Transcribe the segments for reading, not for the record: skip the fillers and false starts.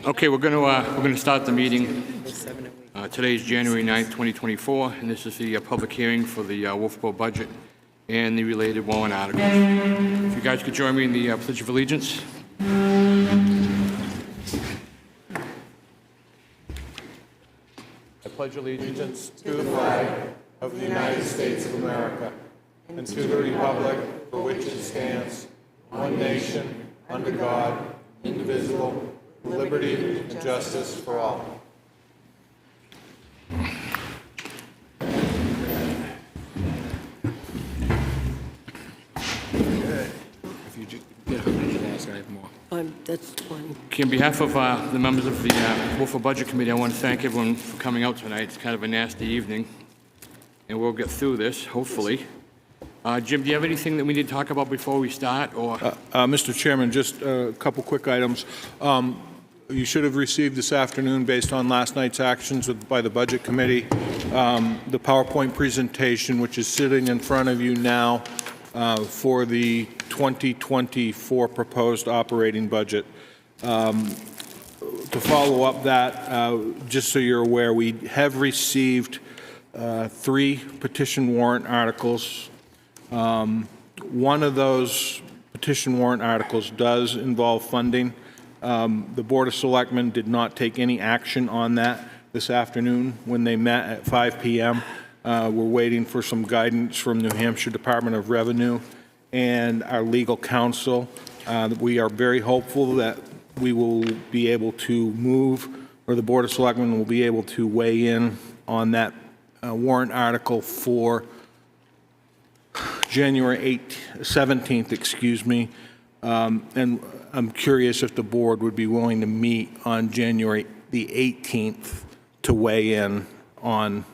Okay, we're going to start the meeting. Today is January 9th, 2024, and this is the public hearing for the Wolfeboro budget and the related warrant articles. If you guys could join me in the Pledge of Allegiance. I pledge allegiance to the flag of the United States of America and to the republic for which it stands, one nation, under God, indivisible, with liberty and justice for all. If you get how many you ask, I have more. That's one. Okay, on behalf of the members of the Wolfeboro Budget Committee, I want to thank everyone for coming out tonight. It's kind of a nasty evening, and we'll get through this, hopefully. Jim, do you have anything that we need to talk about before we start? Or Mr. Chairman, just a couple quick items. You should have received this afternoon, based on last night's actions by the Budget Committee, the PowerPoint presentation, which is sitting in front of you now for the 2024 proposed operating budget. To follow up that, just so you're aware, we have received 3 petition warrant articles. One of those petition warrant articles does involve funding. The Board of Selectmen did not take any action on that this afternoon when they met at 5 p.m. We're waiting for some guidance from New Hampshire Department of Revenue and our legal counsel. We are very hopeful that we will be able to move, or the Board of Selectmen will be able to weigh in on that warrant article for January 17th, excuse me. And I'm curious if the board would be willing to meet on January the 18th to weigh in on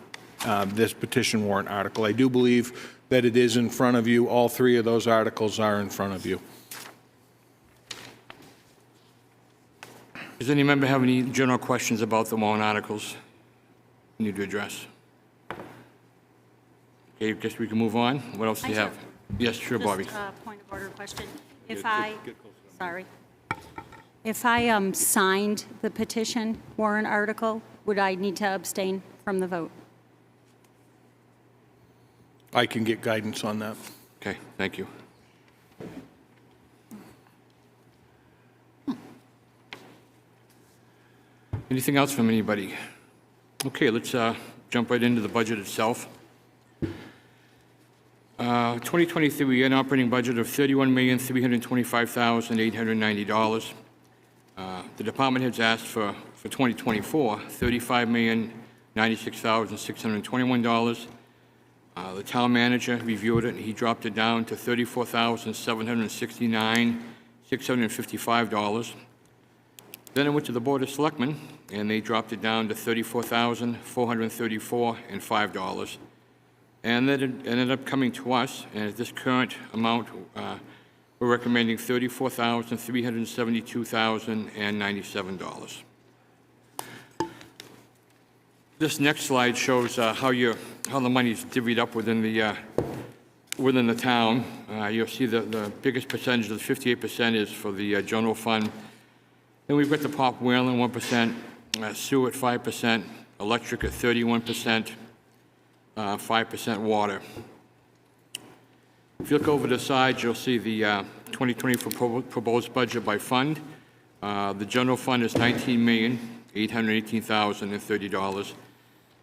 this petition warrant article. I do believe that it is in front of you. All 3 of those articles are in front of you. does any member have any general questions about the warrant articles you need to address? Okay, I guess we can move on. What else do you have? Yes, sure, Bobby. Just a point of order question. If I signed the petition warrant article, would I need to abstain from the vote? I can get guidance on that. Okay, thank you. Anything else from anybody? Okay, let's jump right into the budget itself. 2023, we had an operating budget of $31,325,890. The department heads asked for 2024, $35,096,621. The town manager reviewed it, and he dropped it down to $34,769,655. Then it went to the Board of Selectmen, and they dropped it down to $34,434.05. And then it ended up coming to us, and at this current amount, we're recommending $34,372,097. This next slide shows how the money's divvied up within the town. You'll see the biggest percentage of the 58% is for the general fund. Then we've got the Pop Whalen 1%, sewer at 5%, electric at 31%. 5% water. If you look over the side, you'll see the 2024 proposed budget by fund. The general fund is $19,818,030.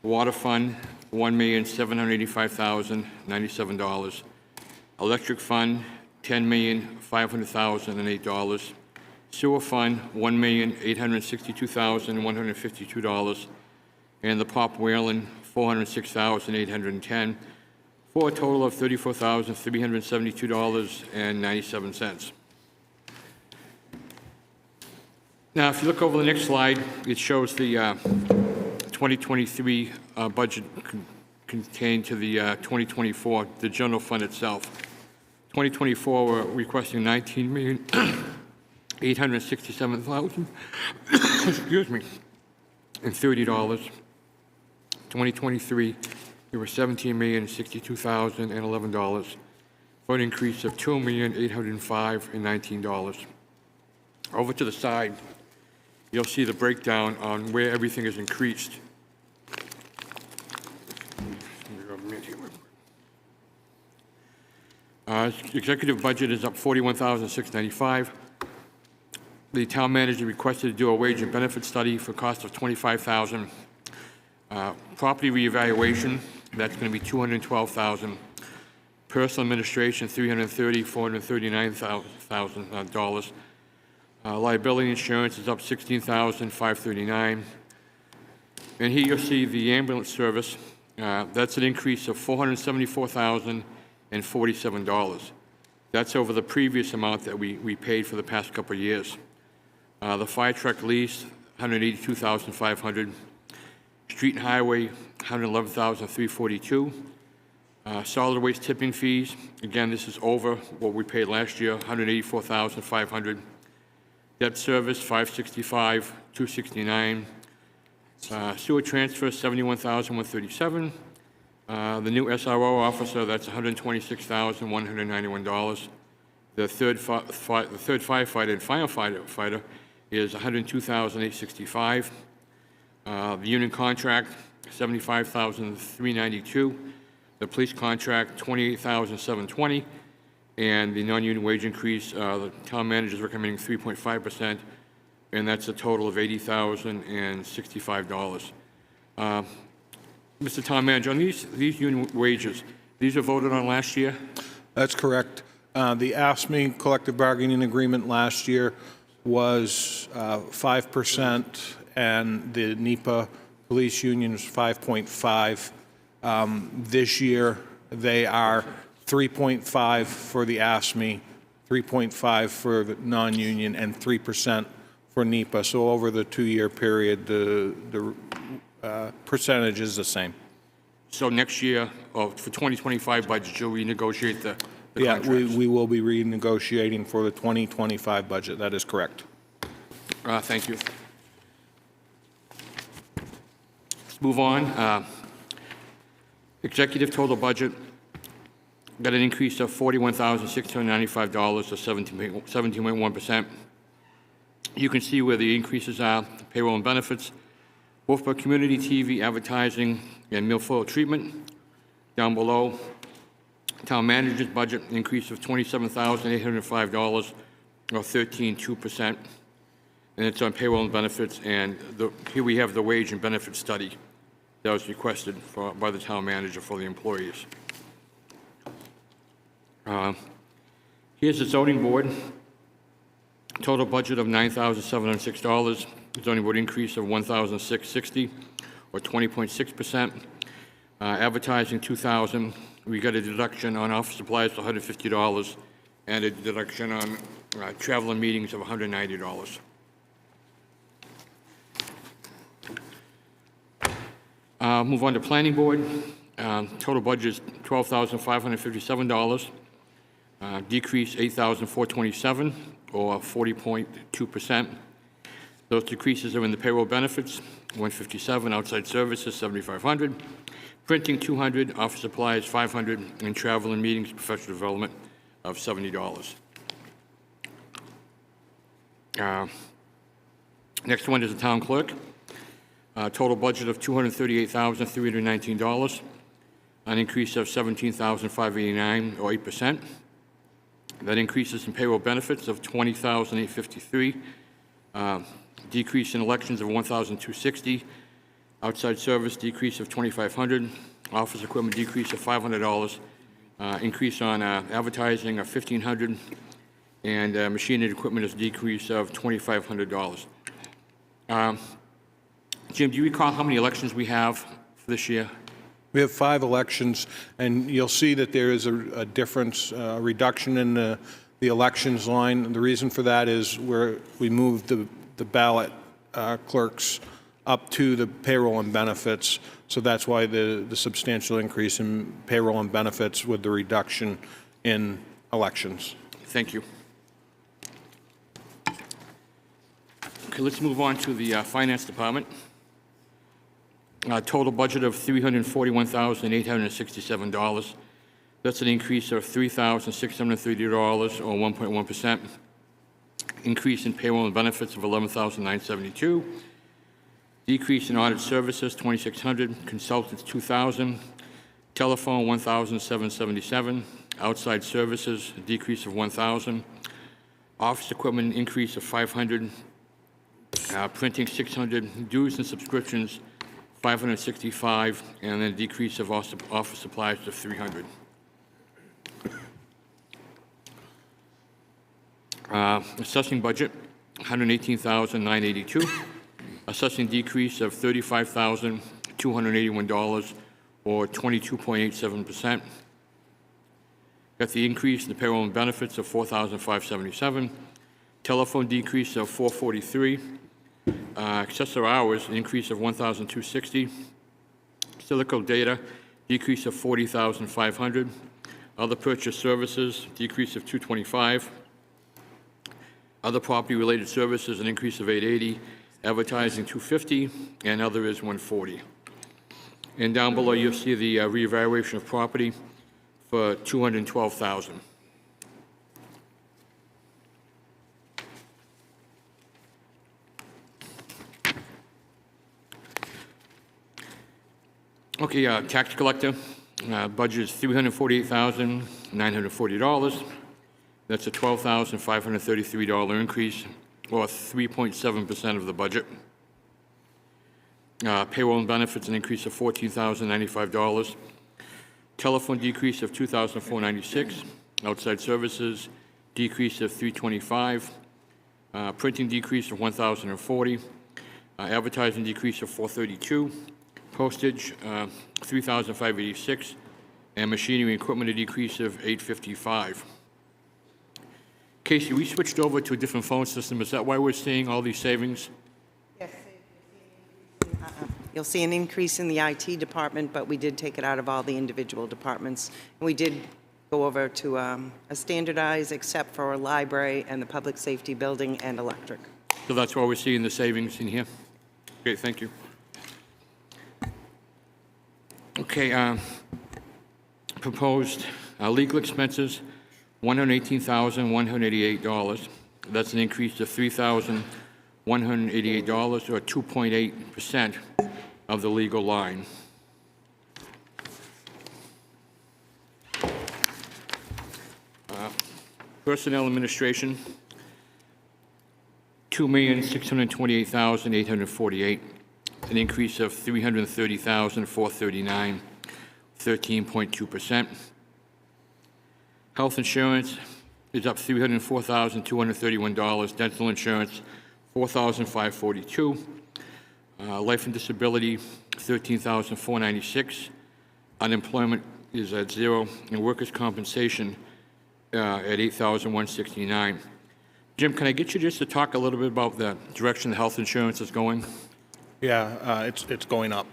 Water fund, $1,785,097. Electric fund, $10,500,008. Sewer fund, $1,862,152. And the Pop Whalen, $406,810, for a total of $34,372.97. Now, if you look over the next slide, it shows the 2023 budget contained to the 2024, the general fund itself. 2024, we're requesting $19,867,000, excuse me, and $30. 2023, there were $17,062,011 for an increase of $2,805,019. Over to the side, you'll see the breakdown on where everything is increased. Executive budget is up $41,695. The town manager requested to do a wage and benefit study for a cost of $25,000. Property reevaluation, that's going to be $212,000. Personal administration, $439,000. Liability insurance is up $16,539. And here you'll see the ambulance service. That's an increase of $474,047. That's over the previous amount that we paid for the past couple of years. The fire truck lease, $182,500. Street and highway, $111,342. Solid waste tipping fees, again, this is over what we paid last year, $184,500. Debt service, $565,269. Sewer transfer, $71,137. The new SRO officer, that's $126,191. The third firefighter and final firefighter is $102,865. The union contract, $75,392. The police contract, $28,720. And the non-union wage increase, the town manager is recommending 3.5%, and that's a total of $80,065. Mr. Town Manager, on these union wages, these were voted on last year? That's correct. The AFSCME collective bargaining agreement last year was 5%, and the NEPA police union was 5.5. This year, they are 3.5 for the AFSCME, 3.5 for the non-union, and 3% for NEPA. So over the 2-year period, the percentage is the same. So next year, for 2025 budget, you'll renegotiate the Yeah, contracts? we will be renegotiating for the 2025 budget. That is correct. Thank you. Let's move on. Executive total budget got an increase of $41,695, or 17.1%. You can see where the increases are: payroll and benefits, Wolfeboro community TV advertising, and milfoil treatment. Down below, town manager's budget increase of $27,805, or 13.2%, and it's on payroll and benefits. And here we have the wage and benefit study that was requested by the town manager for the employees. Here's the zoning board. Total budget of $9,706. Zoning board increase of $1,660, or 20.6%. Advertising, $2,000. We got a deduction on office supplies of $150, and a deduction on travel and meetings of $190. Move on to planning board. Total budget is $12,557. Decrease $8,427, or 40.2%. Those decreases are in the payroll benefits, $157, outside services, $7,500, printing, $200, office supplies, $500, and travel and meetings, professional development of $70. Next one is the town clerk. Total budget of $238,319, an increase of $17,589, or 8%. That increases in payroll benefits of $20,853, decrease in elections of $1,260, outside service decrease of $2,500, office equipment decrease of $500, increase on advertising of $1,500, and machinery and equipment is a decrease of $2,500. Jim, do you recall how many elections we have for this year? We have 5 elections, and you'll see that there is a difference, a reduction in the elections line. The reason for that is we moved the ballot clerks up to the payroll and benefits, so that's why the substantial increase in payroll and benefits with the reduction in elections. Thank you. Okay, let's move on to the finance department. Total budget of $341,867. That's an increase of $3,630, or 1.1%. Increase in payroll and benefits of $11,972. Decrease in audit services, $2,600. Consultants, $2,000. Telephone, $1,777. Outside services, a decrease of $1,000. Office equipment, increase of $500. Printing, $600. Dues and subscriptions, $565. And then a decrease of office supplies to $300. Assessing budget, $118,982. Assessing decrease of $35,281, or 22.87%. Got the increase in the payroll and benefits of $4,577. Telephone decrease of $443. Accessor hours, an increase of $1,260. Silico data, decrease of $40,500. Other purchase services, decrease of $225. Other property-related services, an increase of $880. Advertising, $250, and other is $140. And down below, you'll see the reevaluation of property for $212,000. Okay, tax collector, budget is $348,940. That's a $12,533 increase, or 3.7% of the budget. Payroll and benefits, an increase of $14,095. Telephone decrease of $2,496. Outside services, decrease of $325. Printing decrease of $1,040. Advertising decrease of $432. Postage, $3,586. And machinery and equipment, a decrease of $855. Casey, we switched over to a different phone system. Is that why we're seeing all these savings? Yes. You'll see an increase in the IT department, but we did take it out of all the individual departments. And we did go over to a standardized, except for a library and the public safety building and electric. So that's why we're seeing the savings in here? Okay, thank you. Okay, proposed legal expenses, $118,188. That's an increase of $3,188, or 2.8% of the legal line. Personnel administration, $2,628,848, an increase of $330,439, 13.2%. Health insurance is up $304,231. Dental insurance, $4,542. Life and disability, $13,496. Unemployment is at 0, and workers' compensation at $8,169. Jim, can I get you just to talk a little bit about the direction the health insurance is going? Yeah, it's going up.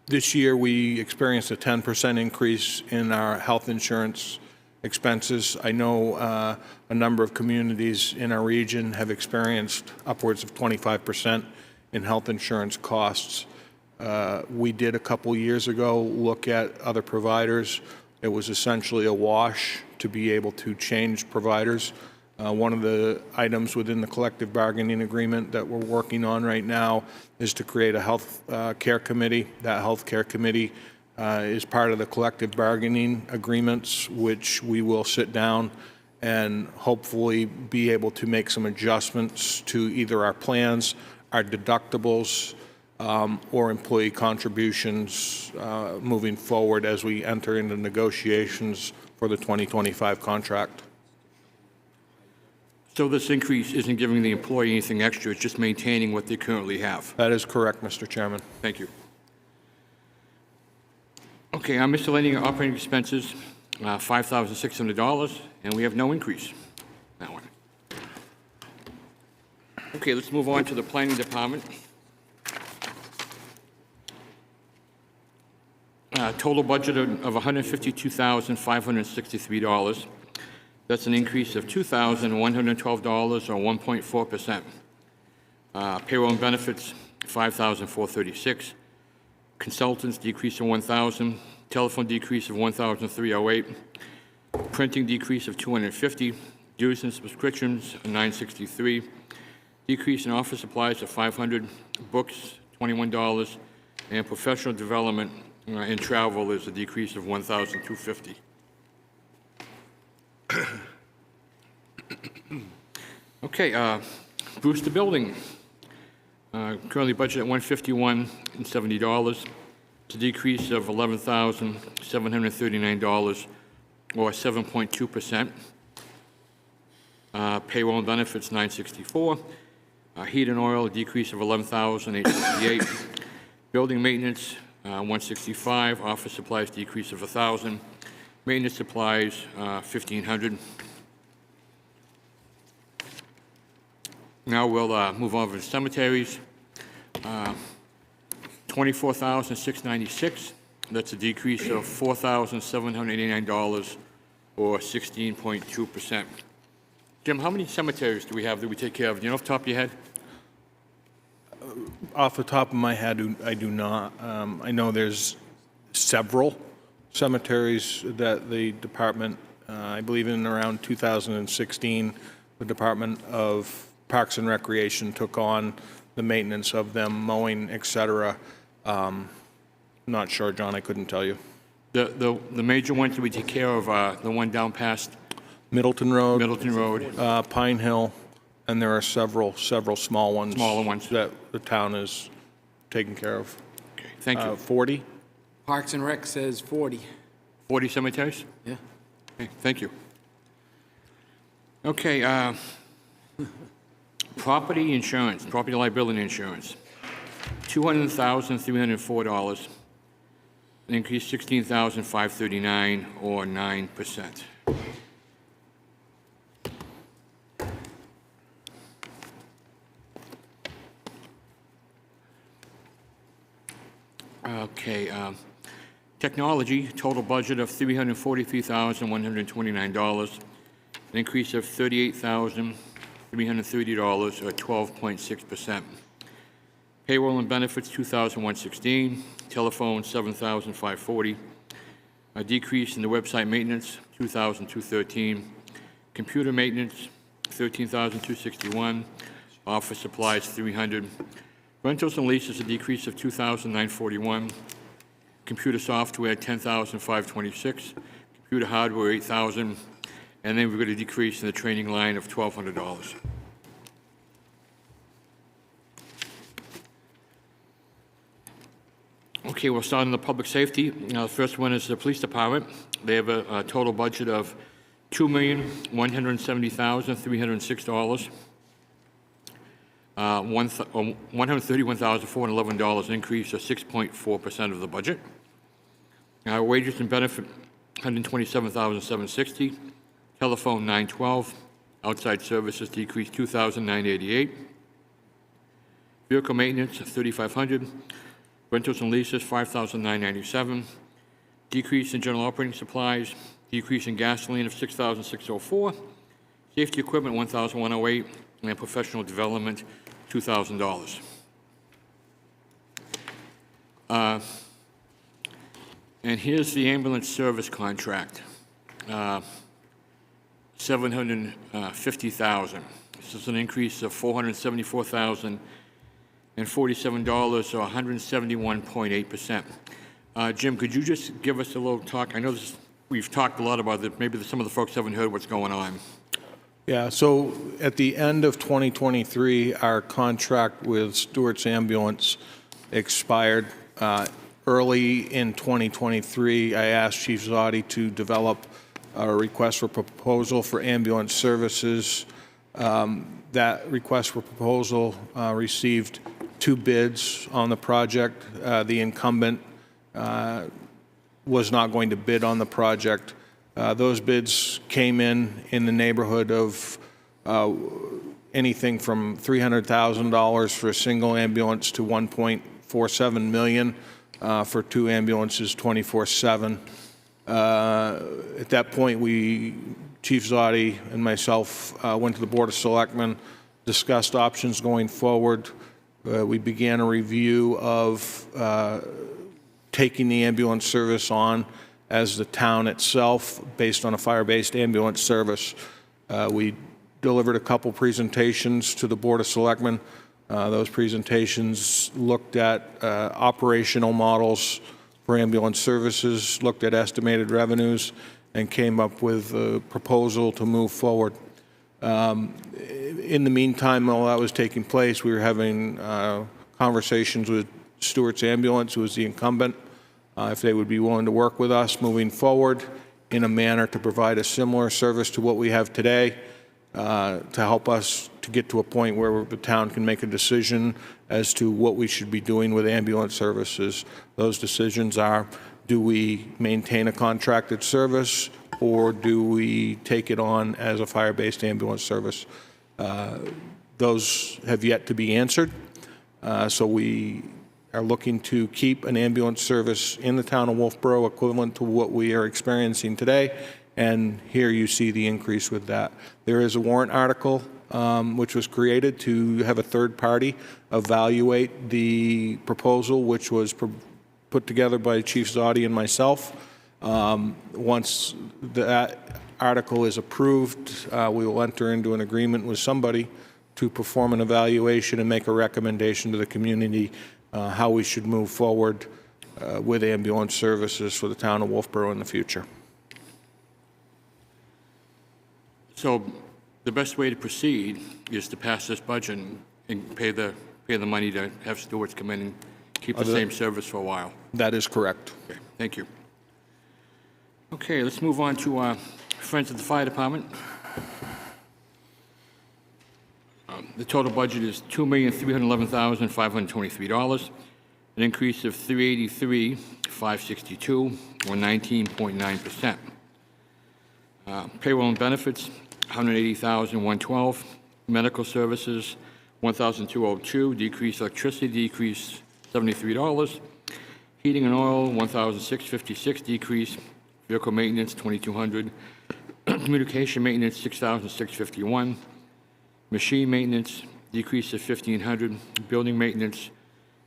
This year, we experienced a 10% increase in our health insurance expenses. I know a number of communities in our region have experienced upwards of 25% in health insurance costs. We did a couple years ago look at other providers. It was essentially a wash to be able to change providers. One of the items within the collective bargaining agreement that we're working on right now is to create a health care committee. That health care committee is part of the collective bargaining agreements, which we will sit down and hopefully be able to make some adjustments to either our plans, our deductibles, or employee contributions moving forward as we enter into negotiations for the 2025 contract. So this increase isn't giving the employee anything extra, it's just maintaining what they currently have? That is correct, Mr. Chairman. Thank you. Okay, our miscellaneous operating expenses, $5,600, and we have no increase. That one. Okay, let's move on to the planning department. Total budget of $152,563. That's an increase of $2,112, or 1.4%. Payroll and benefits, $5,436. Consultants, decrease of $1,000. Telephone decrease of $1,308. Printing decrease of $250. Dues and subscriptions, $963. Decrease in office supplies of $500. Books, $21. And professional development and travel is a decrease of $1,250. Okay, Brewster Building. Currently budgeted at $151.70. It's a decrease of $11,739, or 7.2%. Payroll and benefits, $964. Heat and oil, a decrease of $11,868. Building maintenance, $165. Office supplies, decrease of $1,000. Maintenance supplies, $1,500. Now we'll move on to cemeteries. $24,696. That's a decrease of $4,789, or 16.2%. Jim, how many cemeteries do we have that we take care of? Do you know off the top of your head? Off the top of my head, I do not. I know there's several cemeteries that the department, I believe in around 2016, the Department of Parks and Recreation took on the maintenance of them, mowing, et cetera. Not sure, John, I couldn't tell you. The major ones that we take care of are the one down past Middleton Road, Pine Hill, and there are several small ones. Smaller ones. That the town is taking care of. Okay, thank you. 40? Parks and Rec says 40. 40 cemeteries? Yeah. Okay, thank you. Okay, property insurance, property liability insurance, $200,304, an increase $16,539, or 9%. Okay, technology, total budget of $343,129, an increase of $38,330, or 12.6%. Payroll and benefits, $2,116. Telephone, $7,540. A decrease in the website maintenance, $2,213. Computer maintenance, $13,261. Office supplies, $300. Rentals and leases, a decrease of $2,941. Computer software, $10,526. Computer hardware, $8,000. And then we've got a decrease in the training line of $1,200. Okay, we'll start on the public safety. The first one is the police department. They have a total budget of $2,170,306. $131,411, increase of 6.4% of the budget. Wages and benefit, $127,760. Telephone, $912. Outside services decreased $2,988. Vehicle maintenance, $3,500. Rentals and leases, $5,997. Decrease in general operating supplies. Decrease in gasoline of $6,604. Safety equipment, $1,108. And professional development, $2,000. And here's the ambulance service contract, $750,000. This is an increase of $474,047, or 171.8%. Jim, could you just give us a little talk? I know we've talked a lot about it. Maybe some of the folks haven't heard what's going on. Yeah, so at the end of 2023, our contract with Stewart's Ambulance expired. Early in 2023, I asked Chief Zotti to develop a request for proposal for ambulance services. That request for proposal received 2 bids on the project. The incumbent was not going to bid on the project. Those bids came in the neighborhood of anything from $300,000 for a single ambulance to $1.47 million for 2 ambulances 24/7. At that point, Chief Zotti and myself went to the Board of Selectmen, discussed options going forward. We began a review of taking the ambulance service on as the town itself, based on a fire-based ambulance service. We delivered a couple presentations to the Board of Selectmen. Those presentations looked at operational models for ambulance services, looked at estimated revenues, and came up with a proposal to move forward. In the meantime, while that was taking place, we were having conversations with Stewart's Ambulance, who is the incumbent, if they would be willing to work with us moving forward in a manner to provide a similar service to what we have today, to help us to get to a point where the town can make a decision as to what we should be doing with ambulance services. Those decisions are, do we maintain a contracted service, or do we take it on as a fire-based ambulance service? Those have yet to be answered. So we are looking to keep an ambulance service in the town of Wolfeboro equivalent to what we are experiencing today. And here you see the increase with that. There is a warrant article which was created to have a third party evaluate the proposal, which was put together by Chief Zodi and myself. Once that article is approved, we will enter into an agreement with somebody to perform an evaluation and make a recommendation to the community how we should move forward with ambulance services for the town of Wolfeboro in the future. So the best way to proceed is to pass this budget and pay the money to have stewards come in and keep the same service for a while. That is correct. Okay, thank you. Okay, let's move on to Friends of the Fire Department. The total budget is $2,311,523, an increase of $383,562, or 19.9%. Payroll and benefits, $180,112. Medical services, $1,202. Decrease electricity, decrease $73. Heating and oil, $1,656. Decrease. Vehicle maintenance, $2,200. Communication maintenance, $6,651. Machine maintenance, decrease of $1,500. Building maintenance,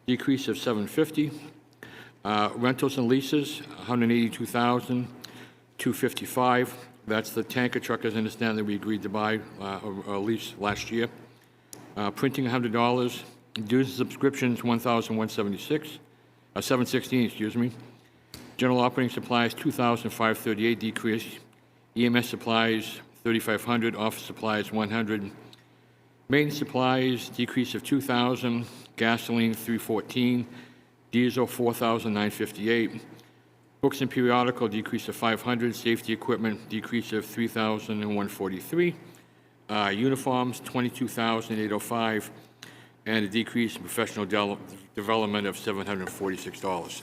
decrease of $750. Rentals and leases, $182,255. That's the tanker truck, as I understand, that we agreed to buy or lease last year. Printing, $100. Dues and subscriptions, $716, excuse me. General operating supplies, $2,538, decrease. EMS supplies, $3,500. Office supplies, $100. Maintenance supplies, decrease of $2,000. Gasoline, $314. Diesel, $4,958. Books and periodical, decrease of $500. Safety equipment, decrease of $3,143. Uniforms, $22,805. And a decrease in professional development of $746.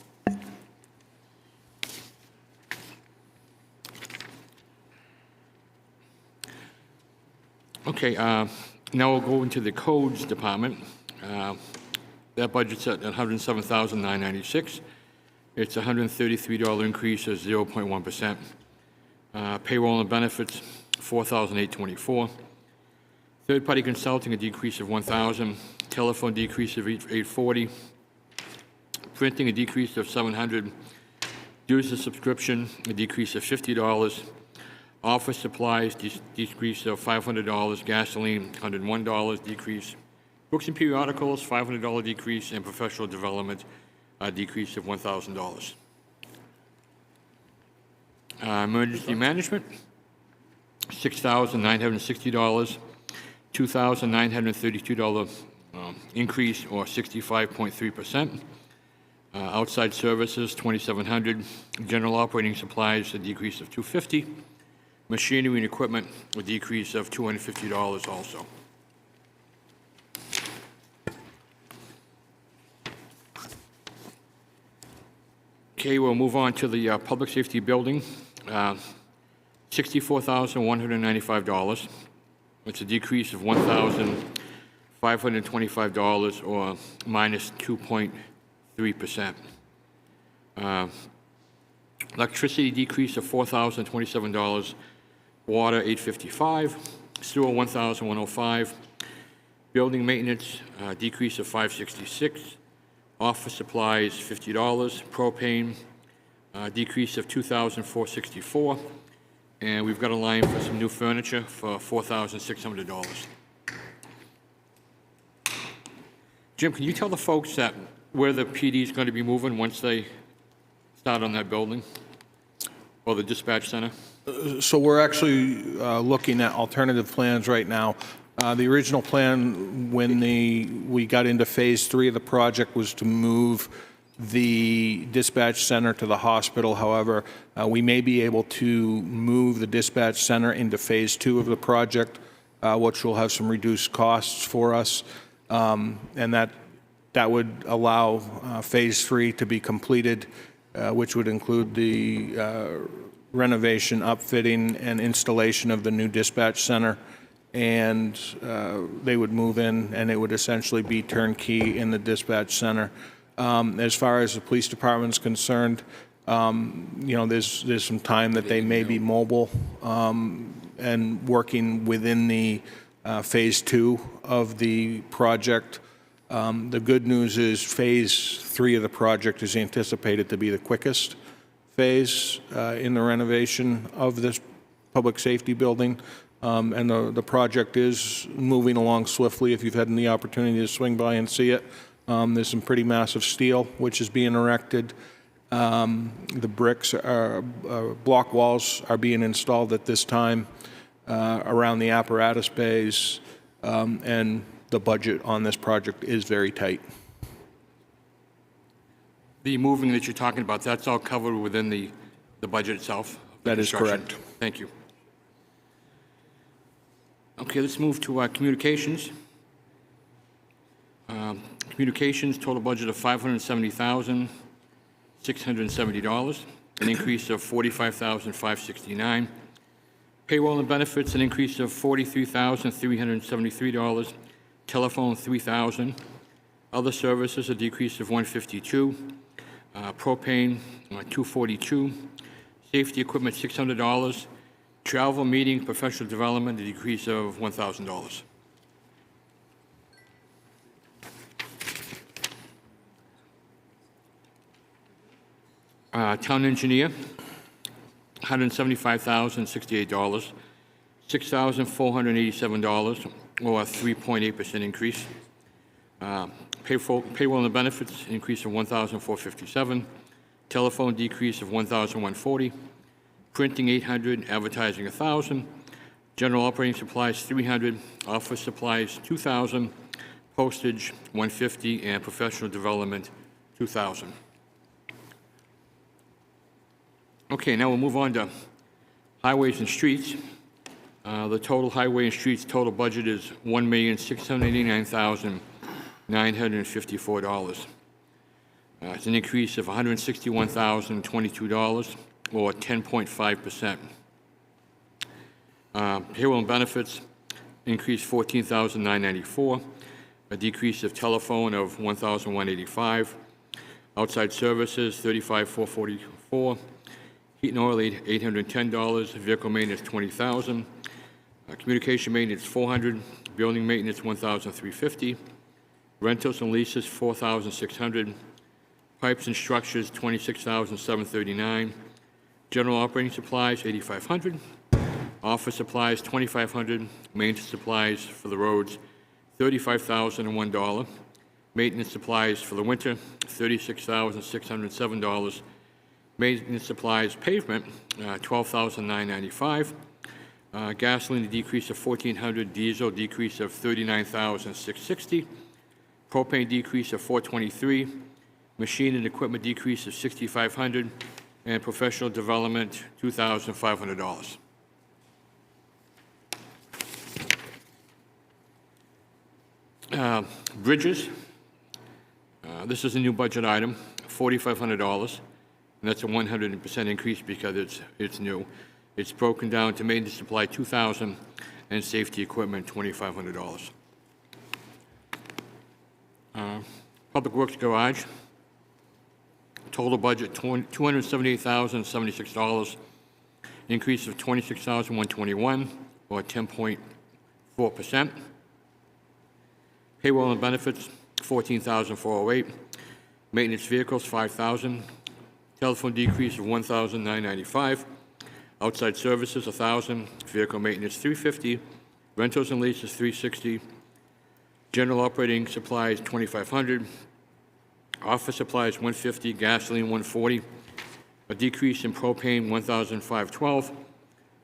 Okay, now we'll go into the codes department. That budget's at $107,996. It's a $133 increase of 0.1%. Payroll and benefits, $4,824. Third-party consulting, a decrease of $1,000. Telephone decrease of $840. Printing, a decrease of $700. Dues and subscription, a decrease of $50. Office supplies, decrease of $500. Gasoline, $101 decrease. Books and periodicals, $500 decrease. And professional development, a decrease of $1,000. Emergency management, $6,960. $2,932 increase, or 65.3%. Outside services, $2,700. General operating supplies, a decrease of $250. Machinery and equipment, a decrease of $250 also. Okay, we'll move on to the public safety building. $64,195. It's a decrease of $1,525, or minus 2.3%. Electricity decrease of $4,027. Water, $855. Sewer, $1,105. Building maintenance, decrease of $566. Office supplies, $50. Propane, decrease of $2,464. And we've got a line for some new furniture for $4,600. Jim, can you tell the folks that where the PD is going to be moving once they start on that building? Or the dispatch center? So we're actually looking at alternative plans right now. The original plan, when we got into Phase 3 of the project, was to move the dispatch center to the hospital. However, we may be able to move the dispatch center into Phase 2 of the project, which will have some reduced costs for us. And that would allow Phase 3 to be completed, which would include the renovation, upfitting, and installation of the new dispatch center. And they would move in, and it would essentially be turnkey in the dispatch center. As far as the police department's concerned, there's some time that they may be mobile and working within the Phase 2 of the project. The good news is Phase 3 of the project is anticipated to be the quickest phase in the renovation of this public safety building. And the project is moving along swiftly. If you've had the opportunity to swing by and see it, there's some pretty massive steel which is being erected. The bricks, block walls are being installed at this time around the apparatus bays, and the budget on this project is very tight. The moving that you're talking about, that's all covered within the budget itself? That is Construction. correct. Thank you. Okay, let's move to communications. Communications, total budget of $570,670, an increase of $45,569. Payroll and benefits, an increase of $43,373. Telephone, $3,000. Other services, a decrease of $152. Propane, $242. Safety equipment, $600. Travel, meeting, professional development, a decrease of $1,000. Town engineer, $175,068, $6,487, or a 3.8% increase. Payroll and benefits, increase of $1,457. Telephone, decrease of $1,140. Printing, $800, advertising, $1,000. General operating supplies, $300. Office supplies, $2,000. Postage, $150, and professional development, $2,000. Okay, now we'll move on to highways and streets. The total highway and streets total budget is $1,689,954. It's an increase of $161,022, or 10.5%. Payroll and benefits increased $14,994, a decrease of telephone of $1,185. Outside services, $35,444. Heat and oil, $810. Vehicle maintenance, $20,000. Communication maintenance, $400. Building maintenance, $1,350. Rentals and leases, $4,600. Pipes and structures, $26,739. General operating supplies, $8,500. Office supplies, $2,500. Maintenance supplies for the roads, $35,001. Maintenance supplies for the winter, $36,607. Maintenance supplies pavement, $12,995. Gasoline, a decrease of $1,400. Diesel, decrease of $39,660. Propane, decrease of $423. Machine and equipment, decrease of $6,500. And professional development, $2,500. Bridges, this is a new budget item, $4,500. And that's a 100% increase because it's new. It's broken down to maintenance supply, $2,000, and safety equipment, $2,500. Public Works Garage, total budget, $278,076, increase of $26,121, or 10.4%. Payroll and benefits, $14,408. Maintenance vehicles, $5,000. Telephone decrease of $1,995. Outside services, $1,000. Vehicle maintenance, $350. Rentals and leases, $360. General operating supplies, $2,500. Office supplies, $150. Gasoline, $140. A decrease in propane, $1,512.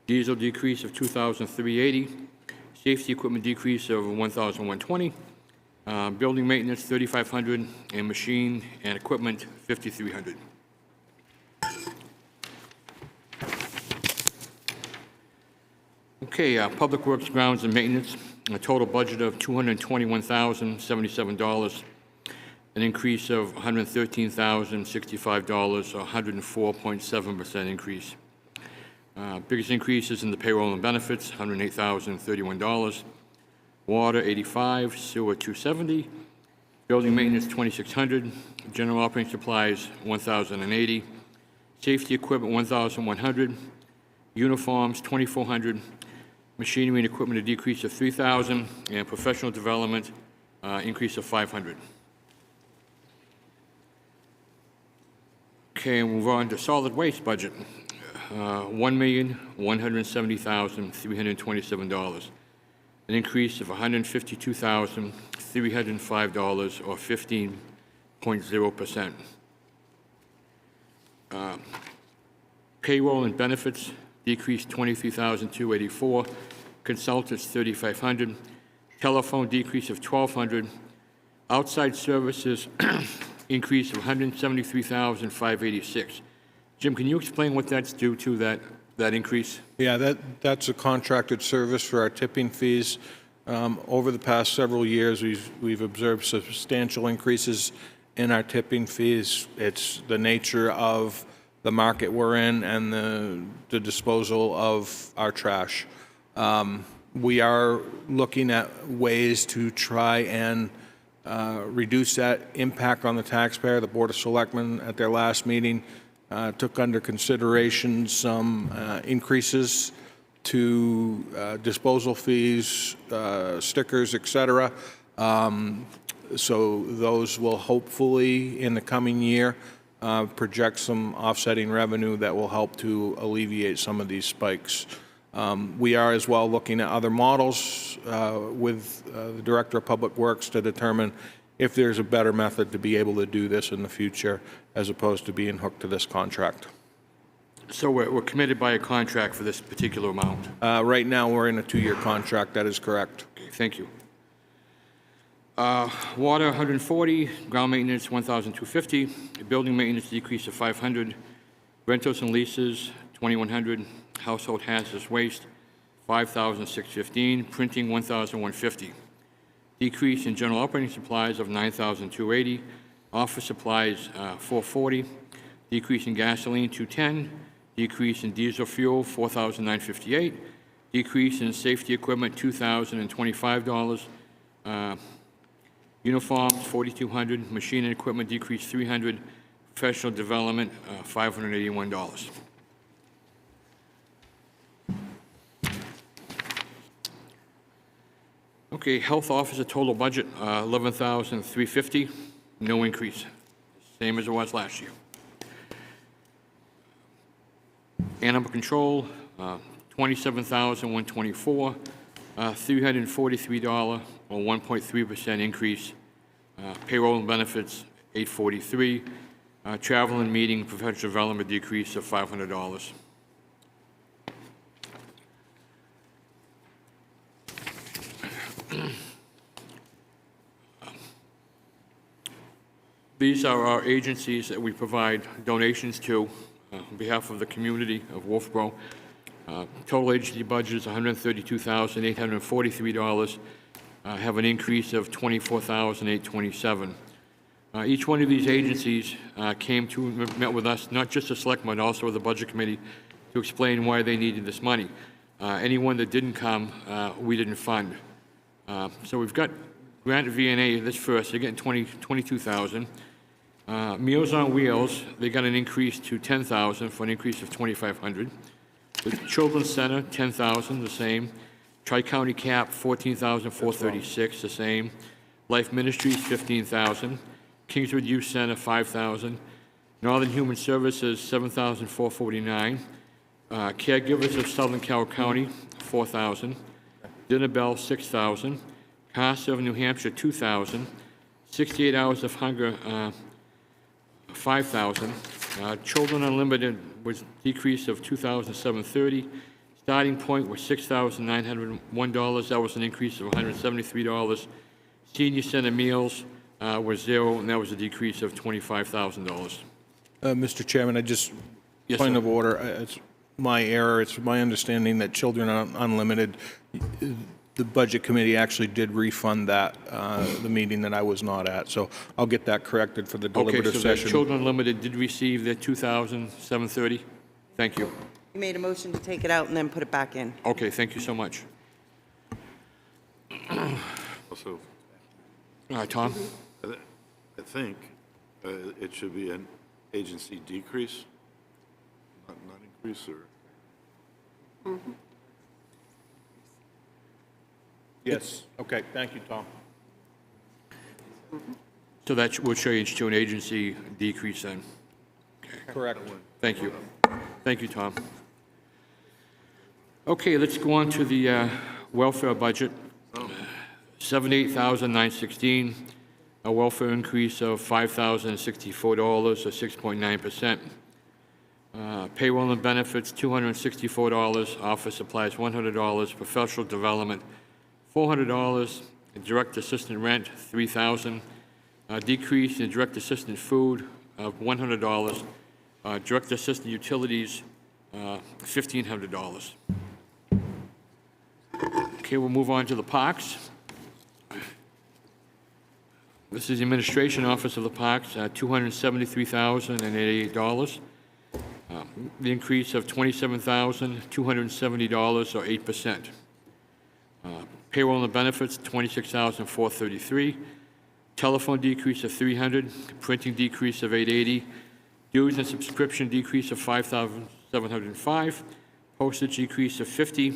Diesel decrease of $2,380. Safety equipment decrease of $1,120. Building maintenance, $3,500. And machine and equipment, $5,300. Okay, Public Works, Grounds, and Maintenance, a total budget of $221,077, an increase of $113,065, or 104.7% increase. Biggest increases in the payroll and benefits, $108,031. Water, $85,000, sewer, $270. Building maintenance, $2,600. General operating supplies, $1,080. Safety equipment, $1,100. Uniforms, $2,400. Machinery and equipment, a decrease of $3,000, and professional development, increase of $500. Okay, move on to solid waste budget, $1,170,327, an increase of $152,305, or 15.0%. Payroll and benefits decreased $23,284. Consultants, $3,500. Telephone decrease of $1,200. Outside services increase of $173,586. Jim, can you explain what that's due to, that increase? Yeah, that's a contracted service for our tipping fees. Over the past several years, we've observed substantial increases in our tipping fees. It's the nature of the market we're in and the disposal of our trash. We are looking at ways to try and reduce that impact on the taxpayer. The Board of Selectmen at their last meeting took under consideration some increases to disposal fees, stickers, etc. So those will hopefully in the coming year project some offsetting revenue that will help to alleviate some of these spikes. We are as well looking at other models with the Director of Public Works to determine if there's a better method to be able to do this in the future as opposed to being hooked to this contract. So we're committed by a contract for this particular amount? Right now, we're in a 2-year contract. That is correct. Okay, thank you. Water, 140. Ground maintenance, 1,250. Building maintenance decrease of 500. Rentals and leases, 2,100. Household hazardous waste, 5,615. Printing, 1,150. Decrease in general operating supplies of 9,280. Office supplies, 440. Decrease in gasoline, 210. Decrease in diesel fuel, 4,958. Decrease in safety equipment, $2,025. Uniforms, 4,200. Machine and equipment decreased 300. Professional development, $581. Okay, health officer total budget, $11,350. No increase, same as it was last year. Animal control, $27,124, $343, or 1.3% increase. Payroll and benefits, $843. Travel and meeting, professional development decrease of $500. These are our agencies that we provide donations to on behalf of the community of Wolfeboro. Total agency budget is $132,843. Have an increase of $24,827. Each one of these agencies met with us, not just the selectmen, but also with the budget committee, to explain why they needed this money. Anyone that didn't come, we didn't fund. So we've got Grant VNA, this first, they're getting $22,000. Meals on Wheels, they got an increase to $10,000 for an increase of $2,500. The Children's Center, $10,000, the same. Tri-County Cap, $14,436, the same. Life Ministries, $15,000. Kingswood Youth Center, $5,000. Northern Human Services, $7,449. Caregivers of Southern Cal County, 4,000. Dinner Bell, 6,000. CASA of New Hampshire, 2,000. 68 Hours of Hunger, 5,000. Children Unlimited was decrease of $2,730. Starting point was $6,901. That was an increase of $173. Senior Center Meals was 0, and that was a decrease of $25,000. Mr. Chairman, Yes, point sir. of order. It's my error. It's my understanding that Children Unlimited, the Budget Committee actually did refund that, the meeting that I was not at. So I'll get that corrected for the Okay, deliberative so the session. Children Unlimited did receive their $2,730? Thank you. You made a motion to take it out and then put it back in. Okay, thank you so much. Also, Tom? I think it should be an agency decrease, not increase, or? Yes. Okay. Thank you, Tom. So that will change to an agency decrease then? Correct. Thank you. Thank you, Tom. Okay, let's go on to the welfare budget. 78,916, a welfare increase of $5,064, or 6.9%. Payroll and benefits, $264. Office supplies, $100. Professional development, $400. Direct assistant rent, $3,000. Decrease in direct assistant food of $100. Direct assistant utilities, $1,500. Okay, we'll move on to the parks. This is the administration office of the parks, $273,088. The increase of $27,270, or 8%. Payroll and benefits, $26,433. Telephone decrease of $300. Printing decrease of $880. Dues and subscription decrease of $5,705. Postage decrease of $50.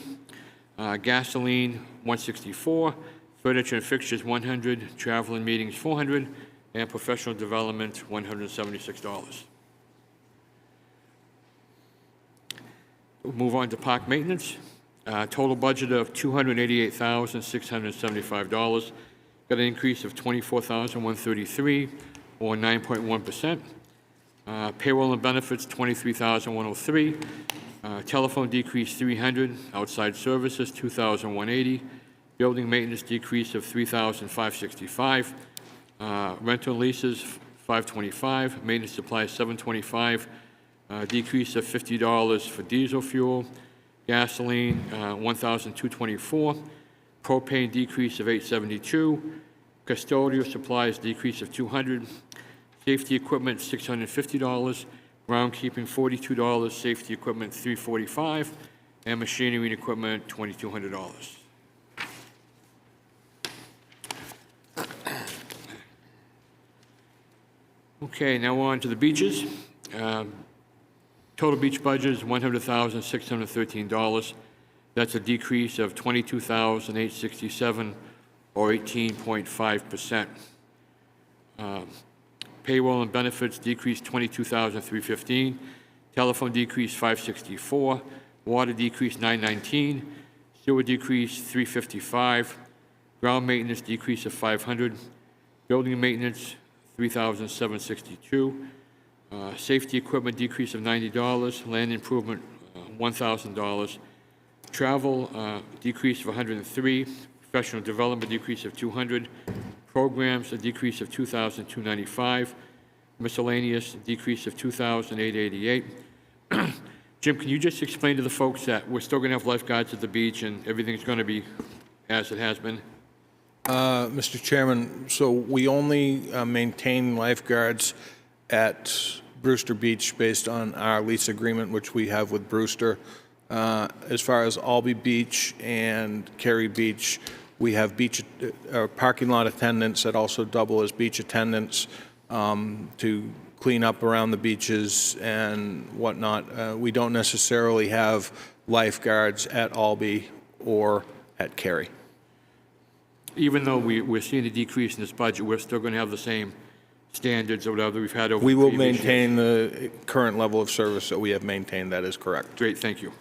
Gasoline, $164. Furniture and fixtures, $100. Travel and meetings, $400. And professional development, $176. We'll move on to park maintenance. Total budget of $288,675. Got an increase of $24,133, or 9.1%. Payroll and benefits, $23,103. Telephone decrease, $300. Outside services, $2,180. Building maintenance decrease of $3,565. Rental leases, $525. Maintenance supplies, $725. Decrease of $50 for diesel fuel. Gasoline, $1,224. Propane decrease of $872. Custodial supplies decrease of $200. Safety equipment, $650. Groundkeeping, $42. Safety equipment, $345. And machinery and equipment, $2,200. Okay, now on to the beaches. Total beach budget is $100,613. That's a decrease of $22,867, or 18.5%. Payroll and benefits decreased $22,315. Telephone decreased $564. Water decreased $919. Sewer decreased $355. Ground maintenance decrease of $500. Building maintenance $3,762. Safety equipment decrease of $90. Land improvement $1,000. Travel decrease of $103. Professional development decrease of $200. Programs a decrease of $2,295. Miscellaneous decrease of $2,888. Jim, can you just explain to the folks that we're still going to have lifeguards at the beach and everything's going to be as it has been? Mr. Chairman, so we only maintain lifeguards at Brewster Beach based on our lease agreement, which we have with Brewster. As far as Albee Beach and Cary Beach, we have beach parking lot attendants that also double as beach attendants to clean up around the beaches and whatnot. We don't necessarily have lifeguards at Albee or at Cary. Even though we're seeing a decrease in this budget, we're still going to have the same standards or whatever we've had over We will previous years. maintain the current level of service that we have maintained. That is correct. Great, thank you.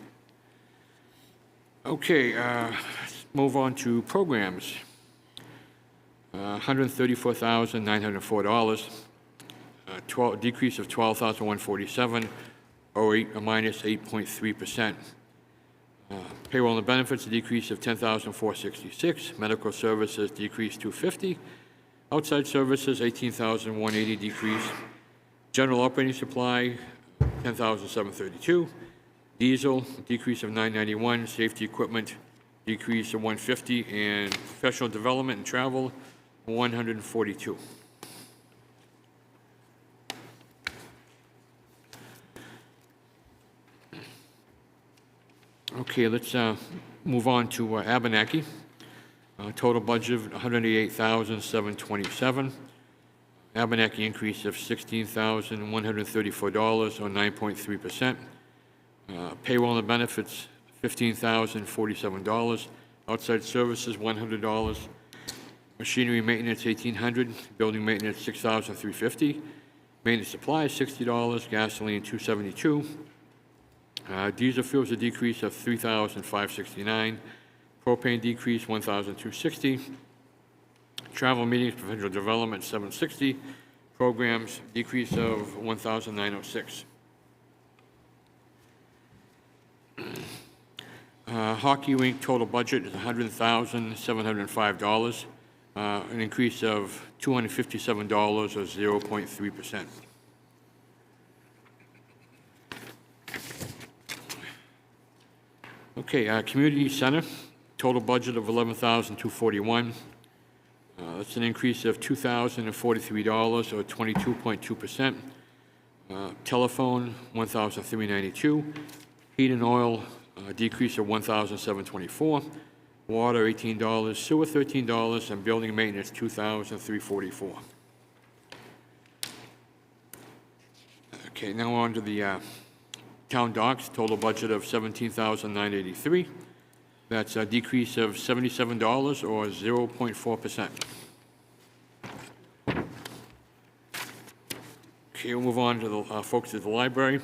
Okay, let's move on to programs. $134,904, decrease of $12,147, or a minus 8.3%. Payroll and benefits, a decrease of $10,466. Medical services, decrease $250. Outside services, $18,180, decrease. General operating supply, $10,732. Diesel, decrease of $991. Safety equipment, decrease of $150. And professional development and travel, $142. Okay, let's move on to Abenaki. Total budget of $188,727. Abenaki increase of $16,134, or 9.3%. Payroll and benefits, $15,047. Outside services, $100. Machinery maintenance, $1,800. Building maintenance, $6,350. Maintenance supplies, $60. Gasoline, $272. Diesel fuels, a decrease of $3,569. Propane decrease, $1,260. Travel meetings, professional development, $760. Programs, decrease of $1,906. Hockey rink total budget is $100,705, an increase of $257, or 0.3%. Okay, community center, total budget of $11,241. That's an increase of $2,043, or 22.2%. Telephone, $1,392. Heat and oil, decrease of $1,724. Water, $18. Sewer, $13. And building maintenance, $2,344. Okay, now on to the town docks, total budget of $17,983. That's a decrease of $77, or 0.4%. Okay, we'll move on to the folks at the library.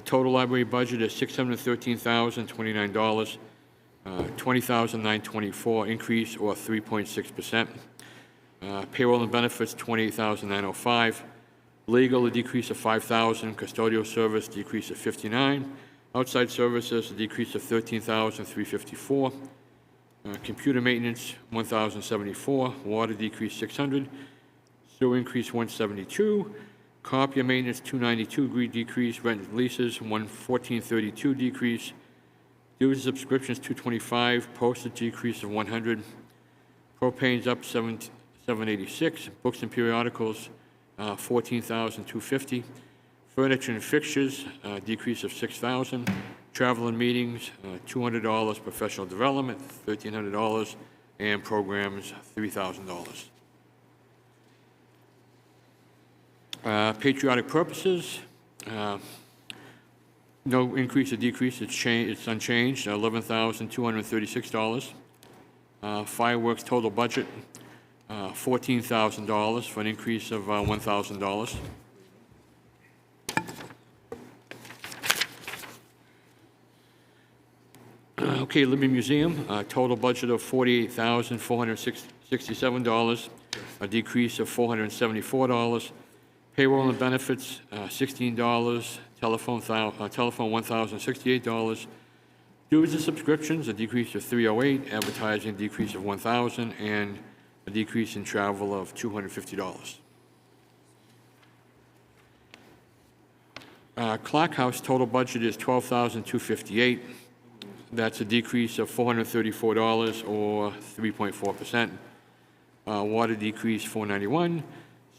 Total library budget is $613,029, $20,924 increase, or 3.6%. Payroll and benefits, $28,905. Legal, a decrease of $5,000. Custodial service, decrease of $59. Outside services, a decrease of $13,354. Computer maintenance, $1,074. Water decrease, $600. Sewer increase, $172. Copier maintenance, $292 decrease. Rent and leases, $114.32 decrease. Dues subscriptions, $225. Postage decrease of $100. Propane's up $786. Books and periodicals, $14,250. Furniture and fixtures, decrease of $6,000. Travel and meetings, $200. Professional development, $1,300. And programs, $3,000. Patriotic purposes, no increase or decrease, it's unchanged, $11,236. Fireworks total budget, $14,000 for an increase of $1,000. Okay, Libby Museum, total budget of $48,467, a decrease of $474. Payroll and benefits, $16. Telephone, $1,068. Dues and subscriptions, a decrease of $308. Advertising, decrease of $1,000, and a decrease in travel of $250. Clock House total budget is $12,258. That's a decrease of $434, or 3.4%. Water decrease $491.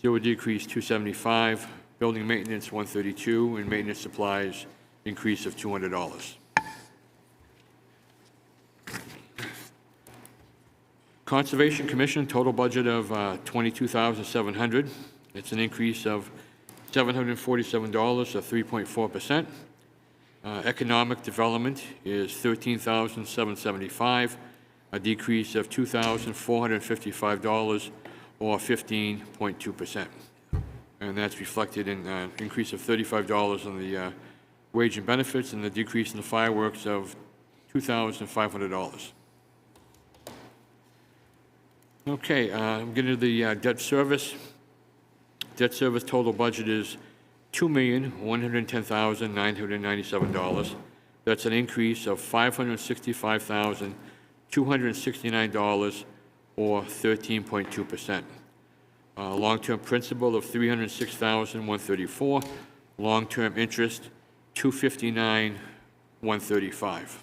Sewer decrease $275. Building maintenance $132, and maintenance supplies increase of $200. Conservation Commission total budget of $22,700. It's an increase of $747, or 3.4%. Economic development is $13,775, a decrease of $2,455, or 15.2%. and that's reflected in an increase of $35 in the wage and benefits and the decrease in the fireworks of $2,500. Okay, I'm getting to the debt service. Debt service total budget is $2,110,997. That's an increase of $565,269, or 13.2%. Long-term principal of $306,134. Long-term interest, $259,135.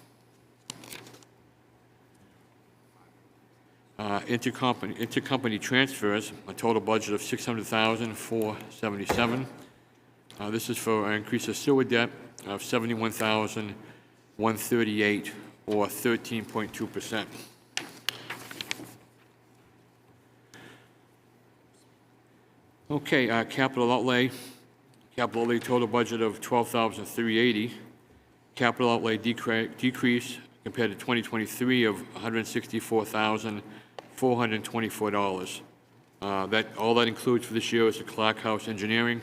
Intercompany transfers, a total budget of $600,477. This is for an increase of sewer debt of $71,138, or 13.2%. Okay, capital outlay. Capital outlay total budget of $12,380. Capital outlay decrease compared to 2023 of $164,424. All that includes for this year is the Clark House Engineering.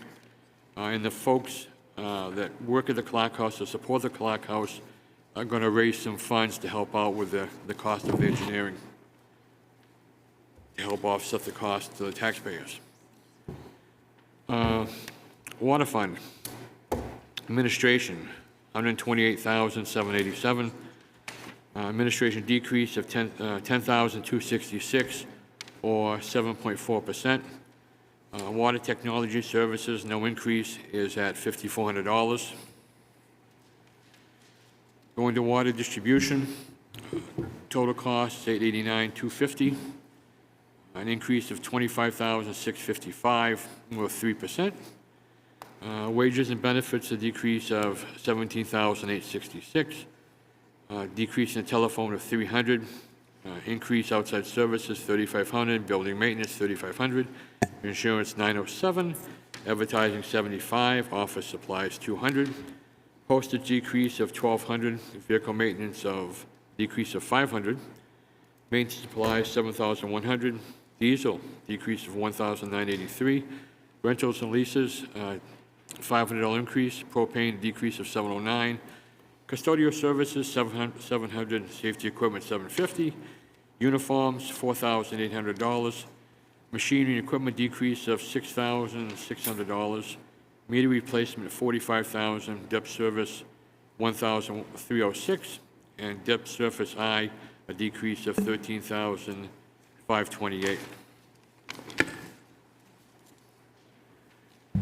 And the folks that work at the Clark House or support the Clark House are going to raise some funds to help out with the cost of the engineering, to help offset the cost to the taxpayers. Water fund, administration, $128,787. Administration decrease of $10,266, or 7.4%. Water technology services, no increase, is at $5,400. Going to water distribution, total cost $889,250. An increase of $25,655, or 3%. Wages and benefits, a decrease of $17,866. Decrease in telephone of $300. Increase outside services $3,500. Building maintenance $3,500. Insurance $907. Advertising $75. Office supplies $200. Postage decrease of $1,200. Vehicle maintenance of decrease of $500. Maintenance supplies $7,100. Diesel decrease of $1,983. Rentals and leases $500 increase. Propane decrease of $709. Custodial services $700. Safety equipment $750. Uniforms $4,800. Machinery and equipment decrease of $6,600. Meter replacement $45,000. Depth service $1,306. And depth surface I, a decrease of $13,528.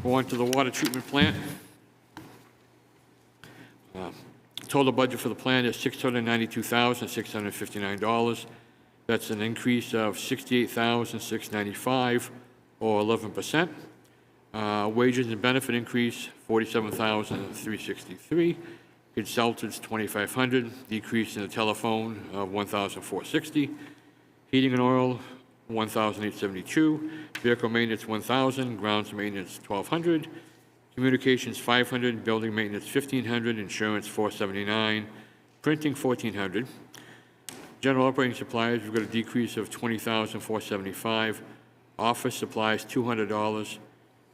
Go on to the water treatment plant. Total budget for the plant is $692,659. That's an increase of $68,695, or 11%. Wages and benefit increase $47,363. Consultants $2,500. Decrease in the telephone of $1,460. Heating and oil $1,872. Vehicle maintenance $1,000. Grounds maintenance $1,200. Communications $500. Building maintenance $1,500. Insurance $479. Printing $1,400. General operating supplies, we've got a decrease of $20,475. Office supplies $200.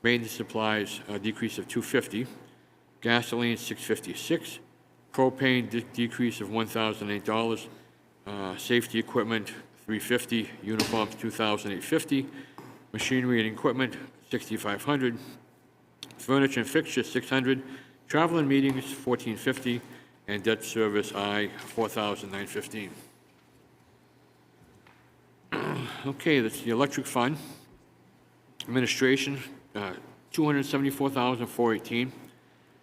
Maintenance supplies a decrease of $250. Gasoline $656. Propane decrease of $1,008. Safety equipment $350. Uniforms $2,850. Machinery and equipment $6,500. Furniture and fixtures $600. Travel and meetings $1,450. And debt service I $4,915. Okay, that's the electric fund. Administration, $274,418.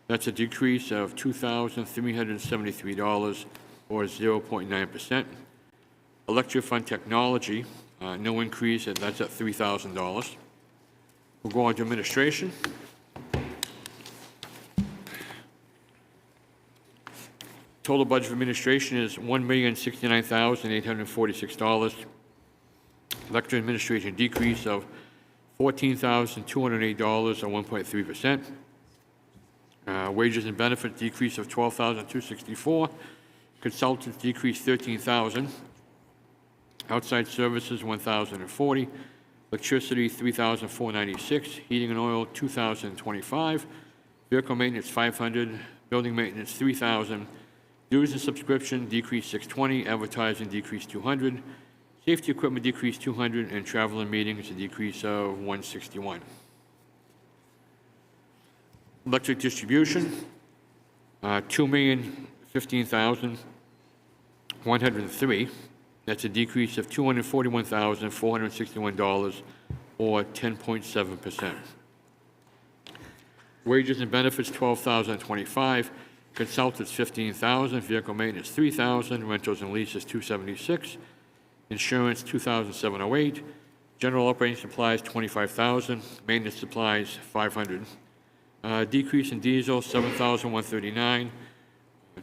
That's a decrease of $2,373, or 0.9%. Electric fund technology, no increase, and that's at $3,000. We'll go on to administration. Total budget for administration is $1,069,846. Electric administration decrease of $14,208, or 1.3%. Wages and benefits decrease of $12,264. Consultants decrease $13,000. Outside services $1,040. Electricity, $3,496. Heating and oil, $2,025. Vehicle maintenance, $500. Building maintenance, $3,000. Dues and subscription decreased $620. Advertising decreased $200. Safety equipment decreased $200. And travel and meetings, a decrease of $161. Electric distribution, $2,015,103. That's a decrease of $241,461, or 10.7%. Wages and benefits, $12,025. Consultants, $15,000. Vehicle maintenance, $3,000. Rentals and leases, $276. Insurance, $2,708. General operating supplies, $25,000. Maintenance supplies, $500. Decrease in diesel, $7,139.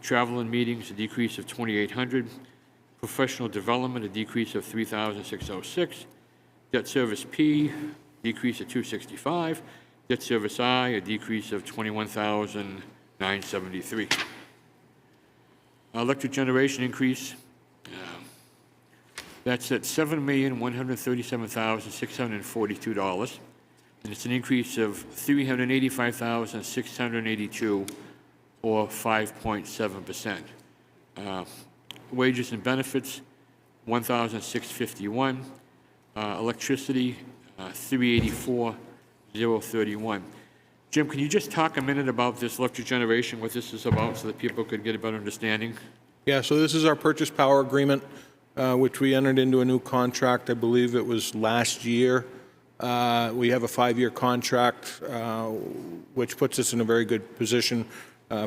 Travel and meetings, a decrease of $2,800. Professional development, a decrease of $3,606. Debt service P, decrease of $265. Debt service I, a decrease of $21,973. Electric generation increase, that's at $7,137,642. And it's an increase of $385,682, or 5.7%. Wages and benefits, $1,651. Electricity, $384,031. Jim, can you just talk a minute about this electric generation, what this is about, so that people could get a better understanding? Yeah, so this is our purchase power agreement, which we entered into a new contract, I believe it was last year. We have a 5-year contract, which puts us in a very good position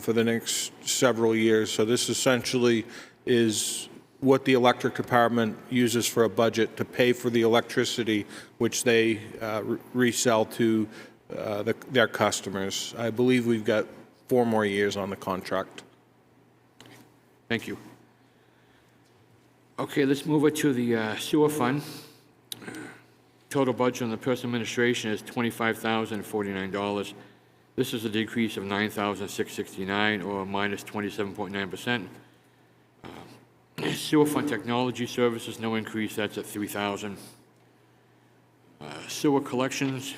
for the next several years. So this essentially is what the electric department uses for a budget to pay for the electricity, which they resell to their customers. I believe we've got 4 more years on the contract. Thank you. Okay, let's move it to the sewer fund. Total budget on the personal administration is $25,049. This is a decrease of $9,669, or minus 27.9%. Sewer fund technology services, no increase, that's at $3,000. Sewer collections,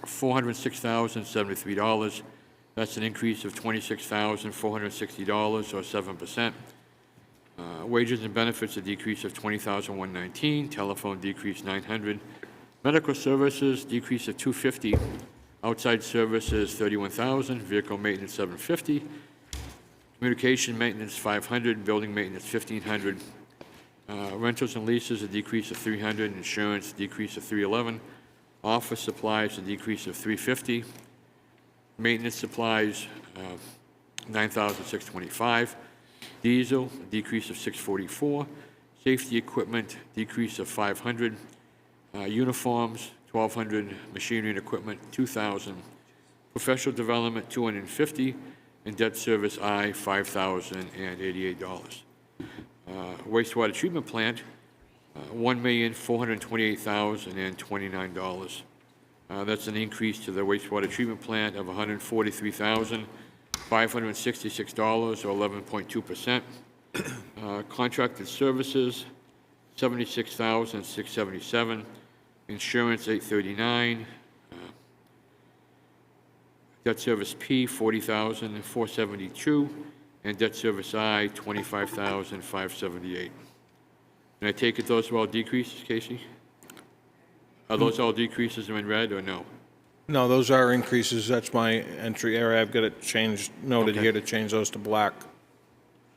$406,073. That's an increase of $26,460, or 7%. Wages and benefits, a decrease of $20,119. Telephone decrease $900. Medical services, decrease of $250. Outside services, $31,000. Vehicle maintenance, $750. Communication maintenance, $500. Building maintenance, $1,500. Rentals and leases, a decrease of $300. Insurance, decrease of $311. Office supplies, a decrease of $350. Maintenance supplies, $9,625. Diesel, a decrease of $644. Safety equipment, decrease of $500. Uniforms, $1,200. Machinery and equipment, $2,000. Professional development, $250. And debt service I, $5,088. Wastewater treatment plant, $1,428,029. That's an increase to the wastewater treatment plant of $143,566, or 11.2%. Contracted services, $76,677. Insurance, $839. Debt service P, $40,472. And debt service I, $25,578. And I take it those are all decreases, Casey? Are those all decreases in red, or no? No, those are increases. That's my entry area. I've got it changed, noted Okay. here to change those to black.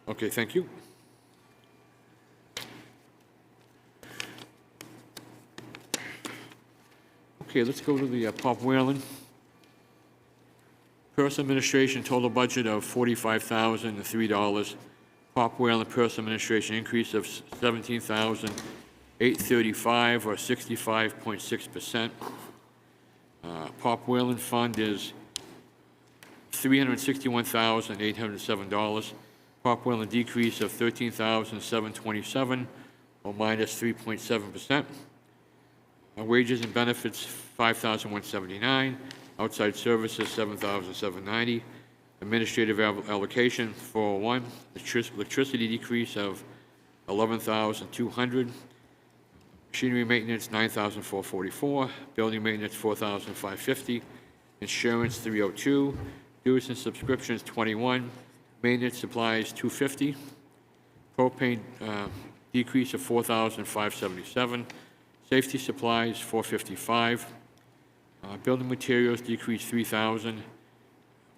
Okay, thank you. Okay, let's go to the Pop Whalen. Personal administration, total budget of $45,003. Pop Whalen personal administration increase of $17,835, or 65.6%. Pop Whalen fund is $361,807. Pop Whalen decrease of $13,727, or minus 3.7%. Wages and benefits, $5,179. Outside services, $7,790. Administrative allocation, 401. Electricity decrease of $11,200. Machinery maintenance, $9,444. Building maintenance, $4,550. Insurance, $302. Dues and subscriptions, $21. Maintenance supplies, $250. Propane decrease of $4,577. Safety supplies, $455. Building materials decreased $3,000.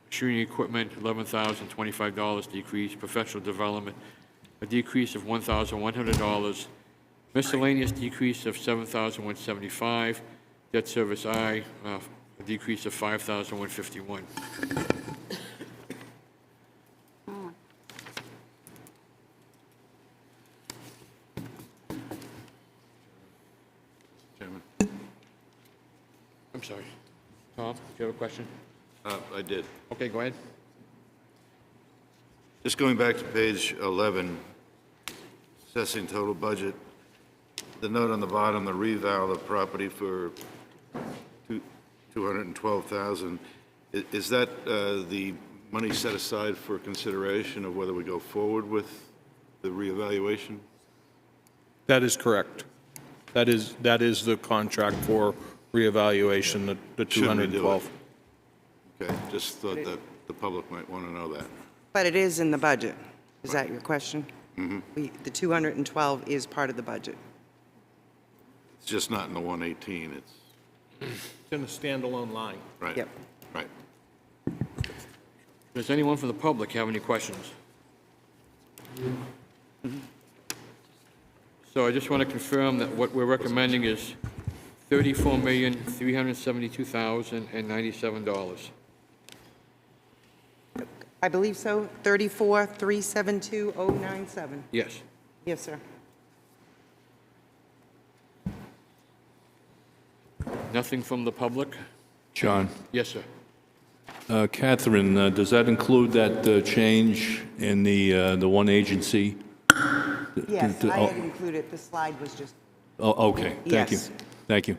Machinery equipment, $11,025 decrease. Professional development, a decrease of $1,100. Miscellaneous decrease of $7,175. Debt service I, a decrease of $5,151. Chairman, I'm sorry. Tom, do you have a question? I did. Okay, go ahead. Just going back to page 11, assessing total budget, the note on the bottom, the reval of property for $212,000, is that the money set aside for consideration of whether we go forward with the reevaluation? That is correct. That is the contract for reevaluation, the Should we do it? 212. Okay, just thought that the public might want to know that. But it is in the budget. Is that your question? Mm-hmm. The 212 is part of the budget. It's just not in the 118, it's, It's in a standalone line. right? Yep. Right. Does anyone from the public have any questions? So I just want to confirm that what we're recommending is $34,372,097. I believe so, 34,372,097. Yes. Yes, sir. Nothing from the public? John, Yes, sir. Catherine, does that include that change in the one agency? Yes, to- I oh. had included, the slide was just, Oh, okay, thank you. Yes. Thank you.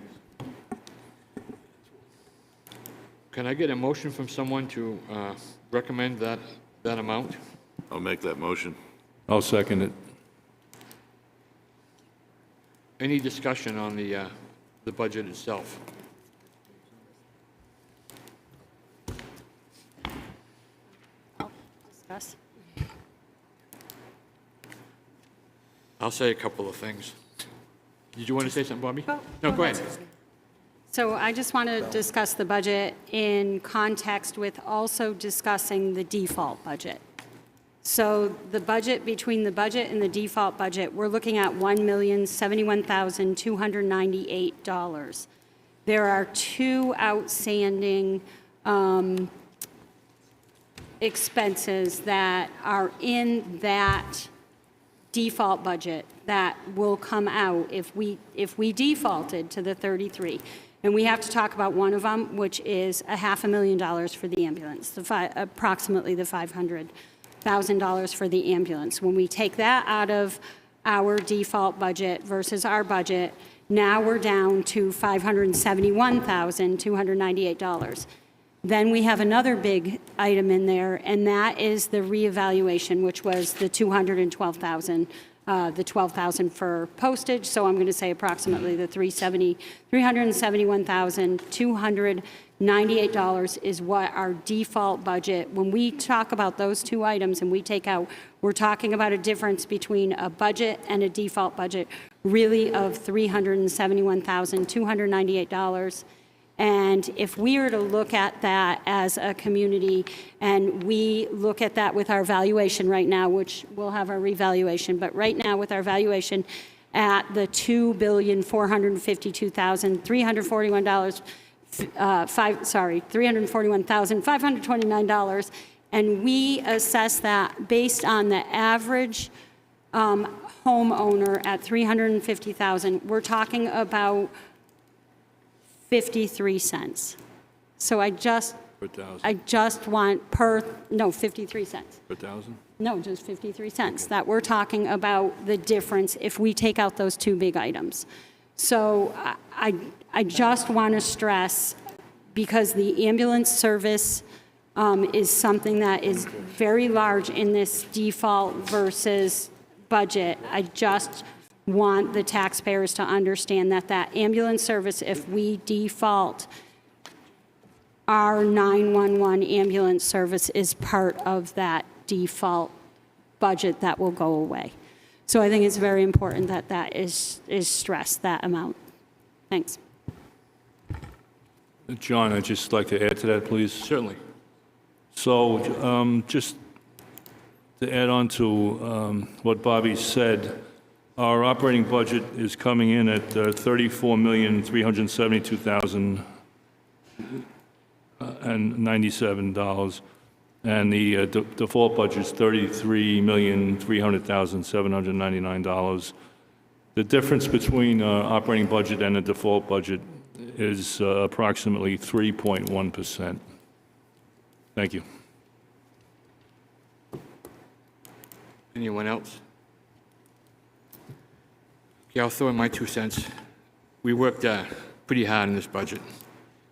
Can I get a motion from someone to recommend that amount? I'll make that motion. I'll second it. Any discussion on the budget itself? Discuss. I'll say a couple of things. Did you want to say something, Bobby? Oh, No, go ahead. So I just want to discuss the budget in context with also discussing the default budget. So the budget, between the budget and the default budget, we're looking at $1,071,298. There are two outstanding expenses that are in that default budget that will come out if we defaulted to the 33. And we have to talk about one of them, which is $500,000 for the ambulance, approximately the $500,000 for the ambulance. When we take that out of our default budget versus our budget, now we're down to $571,298. Then we have another big item in there, and that is the reevaluation, which was the $212,000, the $12,000 for postage. So I'm going to say approximately the $371,298 is what our default budget. When we talk about those two items and we take out, we're talking about a difference between a budget and a default budget, really of $371,298. And if we were to look at that as a community, and we look at that with our valuation right now, which we'll have our revaluation, but right now with our valuation at the $2,452,341, $341,529, and we assess that based on the average homeowner at $350,000, we're talking about 53 cents. So I just want 53 cents. Per thousand? No, just 53 cents, that we're talking about the difference if we take out those two big items. So I just want to stress, because the ambulance service is something that is very large in this default versus budget, I just want the taxpayers to understand that that ambulance service, if we default, our 911 ambulance service is part of that default budget that will go away. So I think it's very important that that is stressed, that amount. Thanks. John, I'd just like to add to that, please. Certainly. So just to add on to what Bobby said, our operating budget is coming in at $34,372,097, and the default budget is $33,300,799. The difference between operating budget and the default budget is approximately 3.1%. Thank you. Anyone else? Okay, I'll throw in my 2 cents. We worked pretty hard on this budget.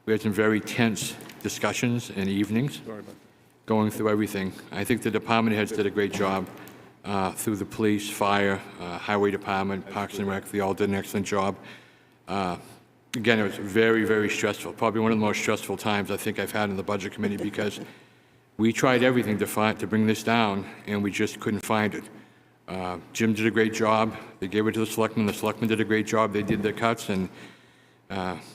We had some very tense discussions and evenings going through everything. I think the department heads did a great job through the police, fire, highway department, Parks and Rec. They all did an excellent job. Again, it was very, very stressful, probably one of the most stressful times I think I've had in the Budget Committee, because we tried everything to bring this down, and we just couldn't find it. Jim did a great job. They gave it to the selectmen. The selectmen did a great job. They did their cuts, and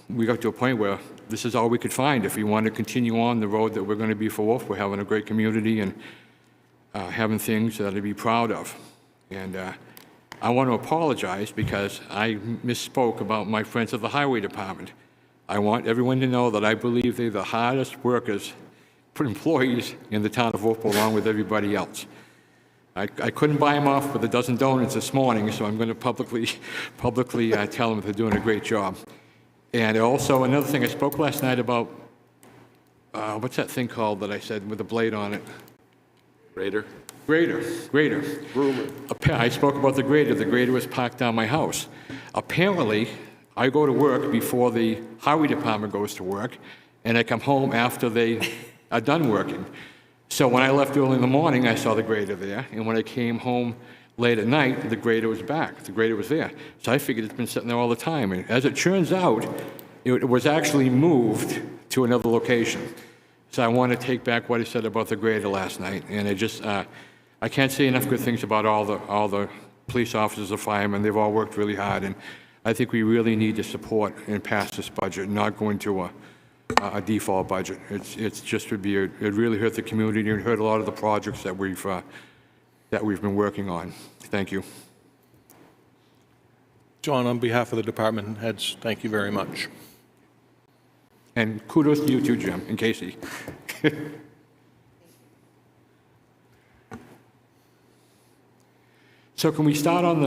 we got to a point where this is all we could find if we want to continue on the road that we're going to be for Wolf. We're having a great community and having things that I'd be proud of. And I want to apologize because I misspoke about my friends at the Highway Department. I want everyone to know that I believe they're the hardest workers, employees in the town of Wolfeboro, along with everybody else. I couldn't buy them off with a dozen donuts this morning, so I'm going to publicly tell them they're doing a great job. And also, another thing, I spoke last night about, what's that thing called that I said with a blade on it? Grader? Grader. I spoke about the grader. The grader was parked down my house. Apparently, I go to work before the highway department goes to work, and I come home after they are done working. So when I left early in the morning, I saw the grader there, and when I came home late at night, the grader was back. The grader was there. So I figured it's been sitting there all the time. And as it turns out, it was actually moved to another location. So I want to take back what I said about the grader last night. And I can't say enough good things about all the police officers, the firemen. They've all worked really hard. And I think we really need to support and pass this budget, not go into a default budget. It's just would be, it really hurt the community and hurt a lot of the projects that we've been working on. Thank you. John, on behalf of the department heads, thank you very much. And kudos to you too, Jim, and Casey. So can we start on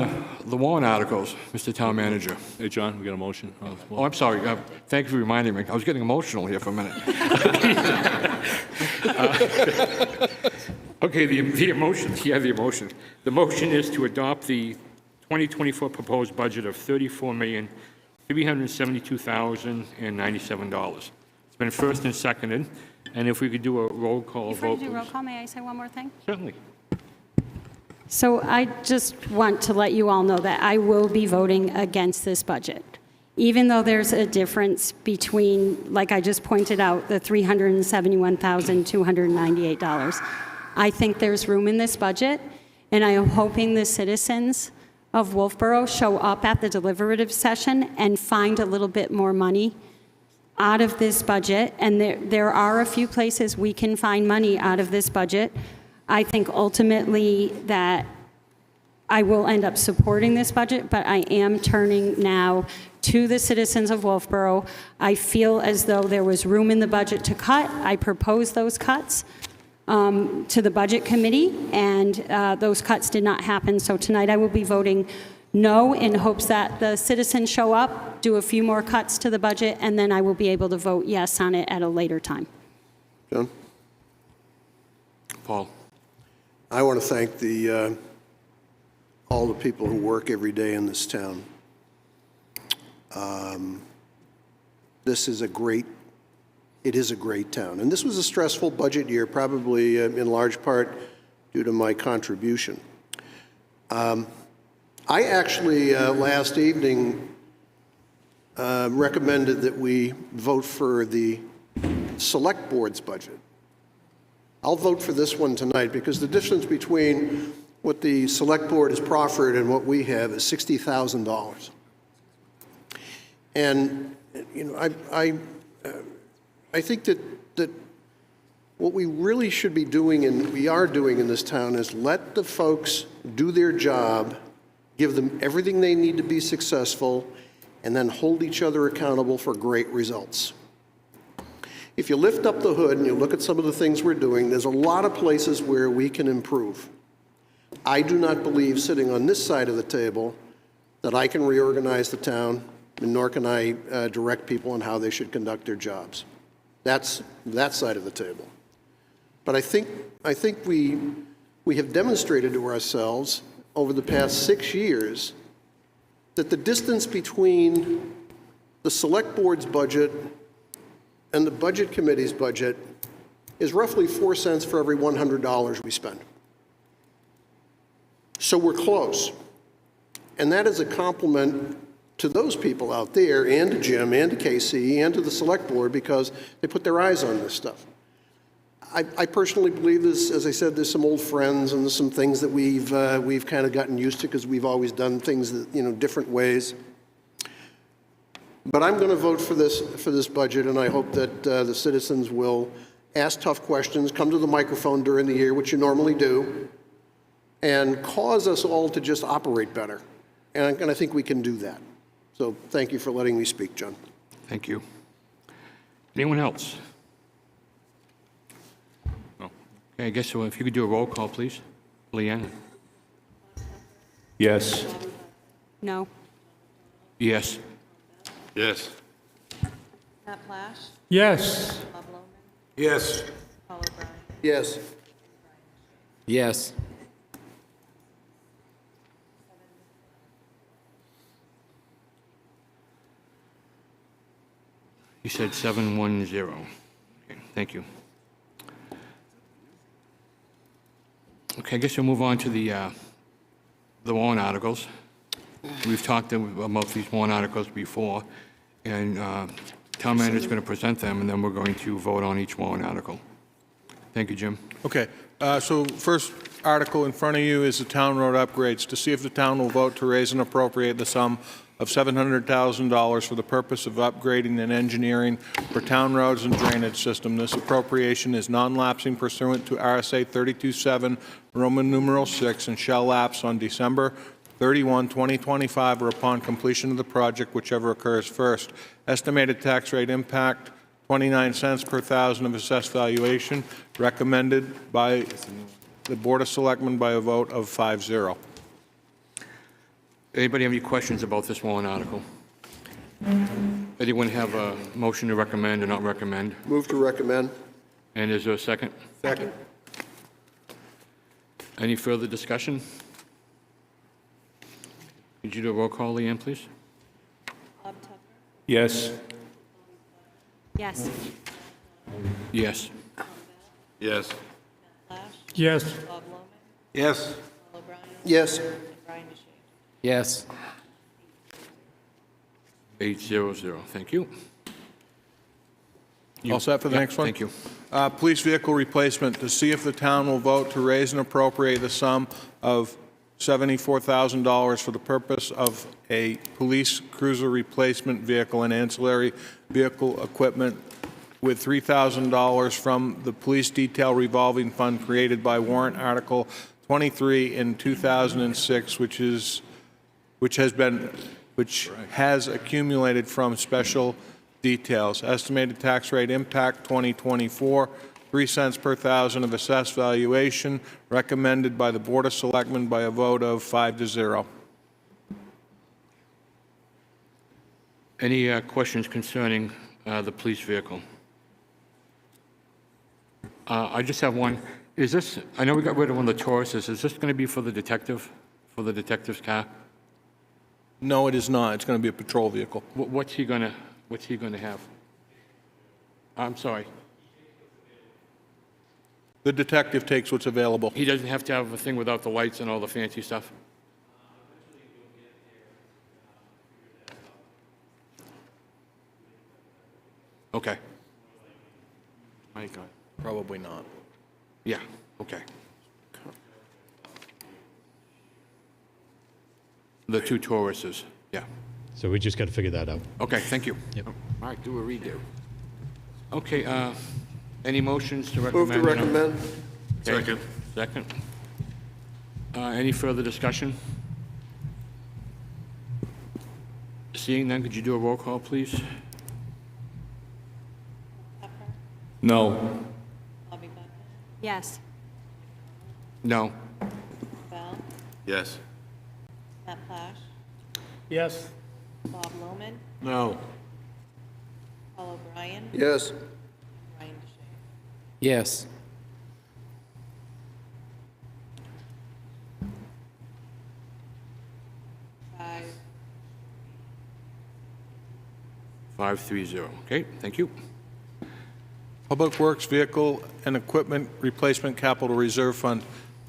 the warrant articles, Mr. Town Manager? Hey, John, we got a motion? Oh, I'm sorry. Thank you for reminding me. I was getting emotional here for a minute. Okay, the emotion. Yeah, the emotion. The motion is to adopt the 2024 proposed budget of $34,372,097. It's been first and seconded, and if we could do a roll call Before vote, you do roll please. call, may I say one more thing? Certainly. So I just want to let you all know that I will be voting against this budget. Even though there's a difference between, like I just pointed out, the $371,298. I think there's room in this budget, and I am hoping the citizens of Wolfeboro show up at the deliberative session and find a little bit more money out of this budget. And there are a few places we can find money out of this budget. I think ultimately that I will end up supporting this budget, but I am turning now to the citizens of Wolfeboro. I feel as though there was room in the budget to cut. I proposed those cuts to the Budget Committee, and those cuts did not happen. So tonight I will be voting no in hopes that the citizens show up, do a few more cuts to the budget, and then I will be able to vote yes on it at a later time. John? Paul. I want to thank all the people who work every day in this town. This is it is a great town. And this was a stressful budget year, probably in large part due to my contribution. I I actually, last evening, recommended that we vote for the Select Board's budget. I'll vote for this one tonight because the difference between what the Select Board has proffered and what we have is $60,000. And, you know, I think that what we really should be doing, and we are doing in this town, is let the folks do their job, give them everything they need to be successful, and then hold each other accountable for great results. If you lift up the hood and you look at some of the things we're doing, there's a lot of places where we can improve. I do not believe, sitting on this side of the table, that I can reorganize the town, and nor can I direct people on how they should conduct their jobs. That's that side of the table. But I think we have demonstrated to ourselves over the past 6 years that the distance between the Select Board's budget and the Budget Committee's budget is roughly 4 cents for every $100 we spend. So we're close. And that is a compliment to those people out there, and to Jim, and to Casey, and to the Select Board, because they put their eyes on this stuff. I personally believe this, as I said, there's some old friends and there's some things that we've kind of gotten used to because we've always done things that, you know, different ways. But I'm going to vote for this budget, and I hope that the citizens will ask tough questions, come to the microphone during the year, which you normally do, and cause us all to just operate better. And I think we can do that. So thank you for letting me speak, John. Thank you. Anyone else? No. Okay, I guess so if you could do a roll call, please. Leanne? Yes. No. Yes. Yes. Matt Plash, Yes. Bob Loman, Yes. Paul O'Brien. Yes. Yes. You said 710. Okay, thank you. Okay, I guess we'll move on to the warrant articles. We've talked about these warrant articles before, and town manager's going to present them, and then we're going to vote on each warrant article. Thank you, Jim. Okay, so first article in front of you is the town road upgrades, to see if the town will vote to raise and appropriate the sum of $700,000 for the purpose of upgrading and engineering for town roads and drainage system. This appropriation is non-lapsing pursuant to RSA 32.7, Roman numeral 6, and shall lapse on December 31, 2025, or upon completion of the project, whichever occurs first. Estimated tax rate impact, 29 cents per thousand of assessed valuation, recommended by the Board of Selectmen by a vote of 5-0. Anybody have any questions about this warrant article? Anyone have a motion to recommend or not recommend? Move to recommend. And is there a second? Second. Any further discussion? Could you do a roll call, Leanne, please? Bob Tucker, Yes. Yes. Yes. Yes. Plash, Yes. Bob Loman, Yes. Paul O'Brien, Yes. and Brian DeShane. Yes. 800, thank you. All set for the Yep, next one? Thank you. Police vehicle replacement, to see if the town will vote to raise and appropriate the sum of $74,000 for the purpose of a police cruiser replacement vehicle and ancillary vehicle equipment, with $3,000 from the police detail revolving fund created by warrant article 23 in 2006, which has accumulated from special details. Estimated tax rate impact 2024, 3 cents per thousand of assessed valuation, recommended by the Board of Selectmen by a vote of 5-0. Any questions concerning the police vehicle? I just have one. Is this, I know we got rid of one of the Tauruses, is this going to be for the detective's car? No, it is not. It's going to be a patrol vehicle. What's he going to have? I'm sorry. The detective takes what's available. He doesn't have to have a thing without the lights and all the fancy stuff? Probably not. Yeah, okay. The two Tauruses, yeah. So we just got to figure that out. Okay, thank you. All right, do a redo. Okay, any motions to Move recommend? to recommend. Okay, Second. Second. Any further discussion? Seeing none, could you do a roll call, please? Pepper, No. Bobby Buckner, Yes. No. Bell, Yes. Matt Plash, Yes. Bob Lohman, No. Paul O'Brien, Yes. Ryan DeShay. Yes. Five, 530, okay, thank you. Public Works Vehicle and Equipment Replacement Capital Reserve Fund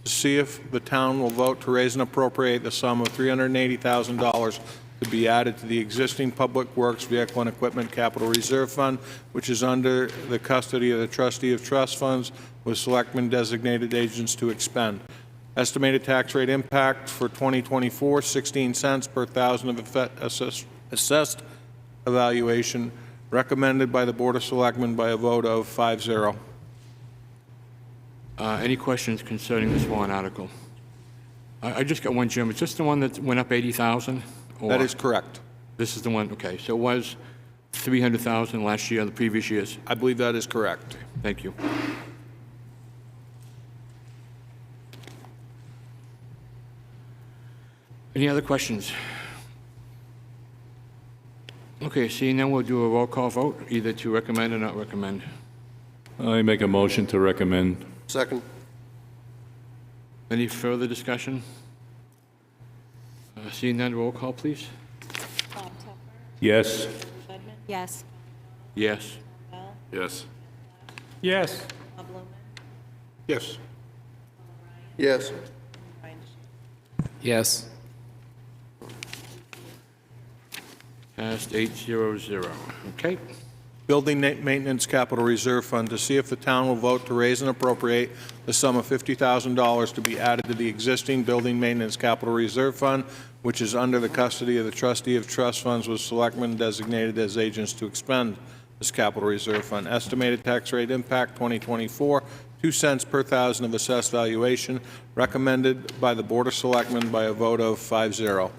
to see if the town will vote to raise and appropriate the sum of $380,000 to be added to the existing Public Works Vehicle and Equipment Capital Reserve Fund, which is under the custody of the trustee of trust funds with selectmen designated agents to expend. Estimated tax rate impact for 2024, 16 cents per thousand of assessed evaluation, recommended by the Board of Selectmen by a vote of 5-0. Any questions concerning this warrant article? I just got one, Jim. Is this the one that went up 80,000? That is correct. This is the one, okay. So it was 300,000 last year, the previous years. I believe that is correct. Thank you. Any other questions? Okay, seeing none, we'll do a roll call vote, either to recommend or not recommend. I make a motion to recommend. Second. Any further discussion? Seeing none, roll call, please. Bob Tupper, Yes. Budman, Yes. Yes. Bell, Yes. Yes. Bob Lohman, Yes. Yes. Ryan DeShay. Yes. Passed 800. Okay. Building Maintenance Capital Reserve Fund to see if the town will vote to raise and appropriate the sum of $50,000 to be added to the existing Building Maintenance Capital Reserve Fund, which is under the custody of the trustee of trust funds with selectmen designated as agents to expend this capital reserve fund. Estimated tax rate impact 2024, 2 cents per thousand of assessed valuation, recommended by the Board of Selectmen by a vote of 5-0.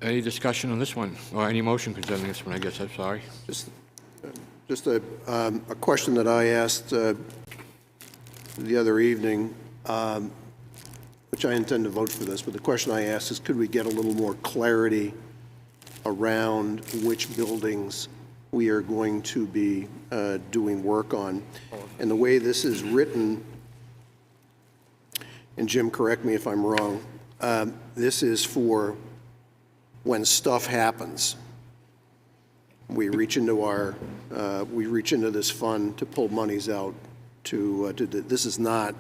Any discussion on this one, or any motion concerning this one, I guess, I'm sorry. Just a question that I asked the other evening, which I intend to vote for this, but the question I asked is, could we get a little more clarity around which buildings we are going to be doing work on? And the way this is written, and Jim, correct me if I'm wrong, this is for when stuff happens. We reach into this fund to pull monies out this is not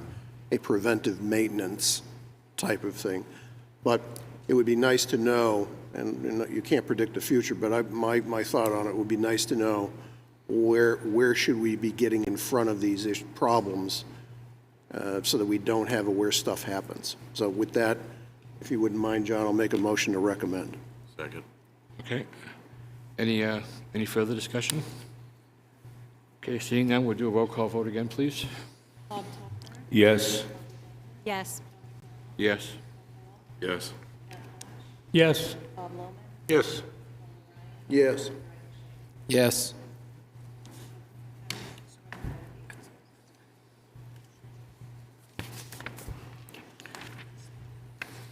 a preventive maintenance type of thing. But it would be nice to know, and you can't predict the future, but my thought on it would be nice to know where should we be getting in front of these problems so that we don't have where stuff happens. So with that, if you wouldn't mind, John, I'll make a motion to recommend. Second. Okay. Any further discussion? Okay, seeing none, we'll do a roll call vote again, please. Bob Tupper, Yes. Yes. Yes. Yes. Yes. Bob Lohman, Yes. Yes. Yes.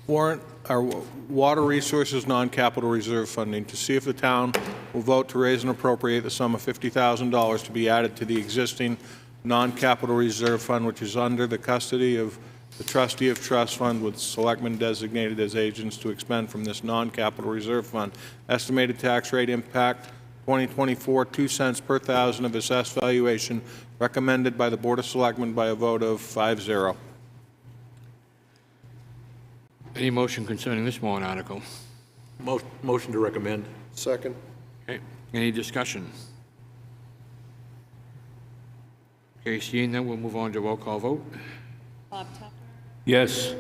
Warrant our Water Resources Non-Capital Reserve Funding to see if the town will vote to raise and appropriate the sum of $50,000 to be added to the existing non-capital reserve fund, which is under the custody of the trustee of trust fund with selectmen designated as agents to expend from this non-capital reserve fund. Estimated tax rate impact 2024, 2 cents per thousand of assessed valuation, recommended by the Board of Selectmen by a vote of 5-0. Any motion concerning this warrant article? Motion to recommend. Second. Okay. Any discussion? Okay, seeing none, we'll move on to roll call vote. Bob Tucker, Yes.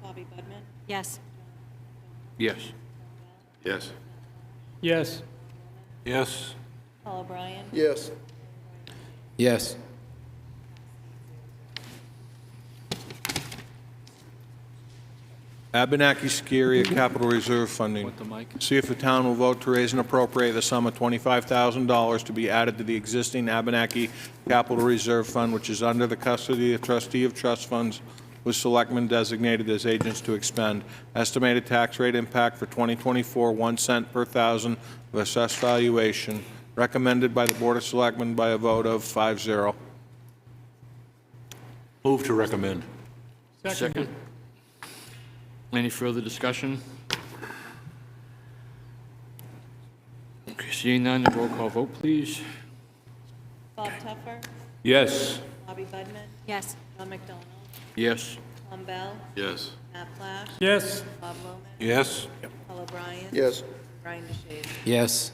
Bobby Budman, Yes. Yes. Yes. Yes. Yes. Paul O'Brien, Yes. Yes. Abenaki Ski Area Capital Reserve Funding. See if the town will vote to raise and appropriate the sum of $25,000 to be added to the existing Abenaki Capital Reserve Fund, which is under the custody of trustee of trust funds with selectmen designated as agents to expend. Estimated tax rate impact for 2024, 1 cent per thousand of assessed valuation. Recommended by the Board of Selectmen by a vote of 5-0. Move to recommend. Second. Any further discussion? Okay, seeing none, roll call vote, please. Bob Tucker, Yes. Bobby Budman, Yes. John McDonald, Yes. Tom Bell, Yes. Matt Plash, Yes. Bob Loman, Yes. Paul O'Brien, Yes. Brian DeShazer. Yes.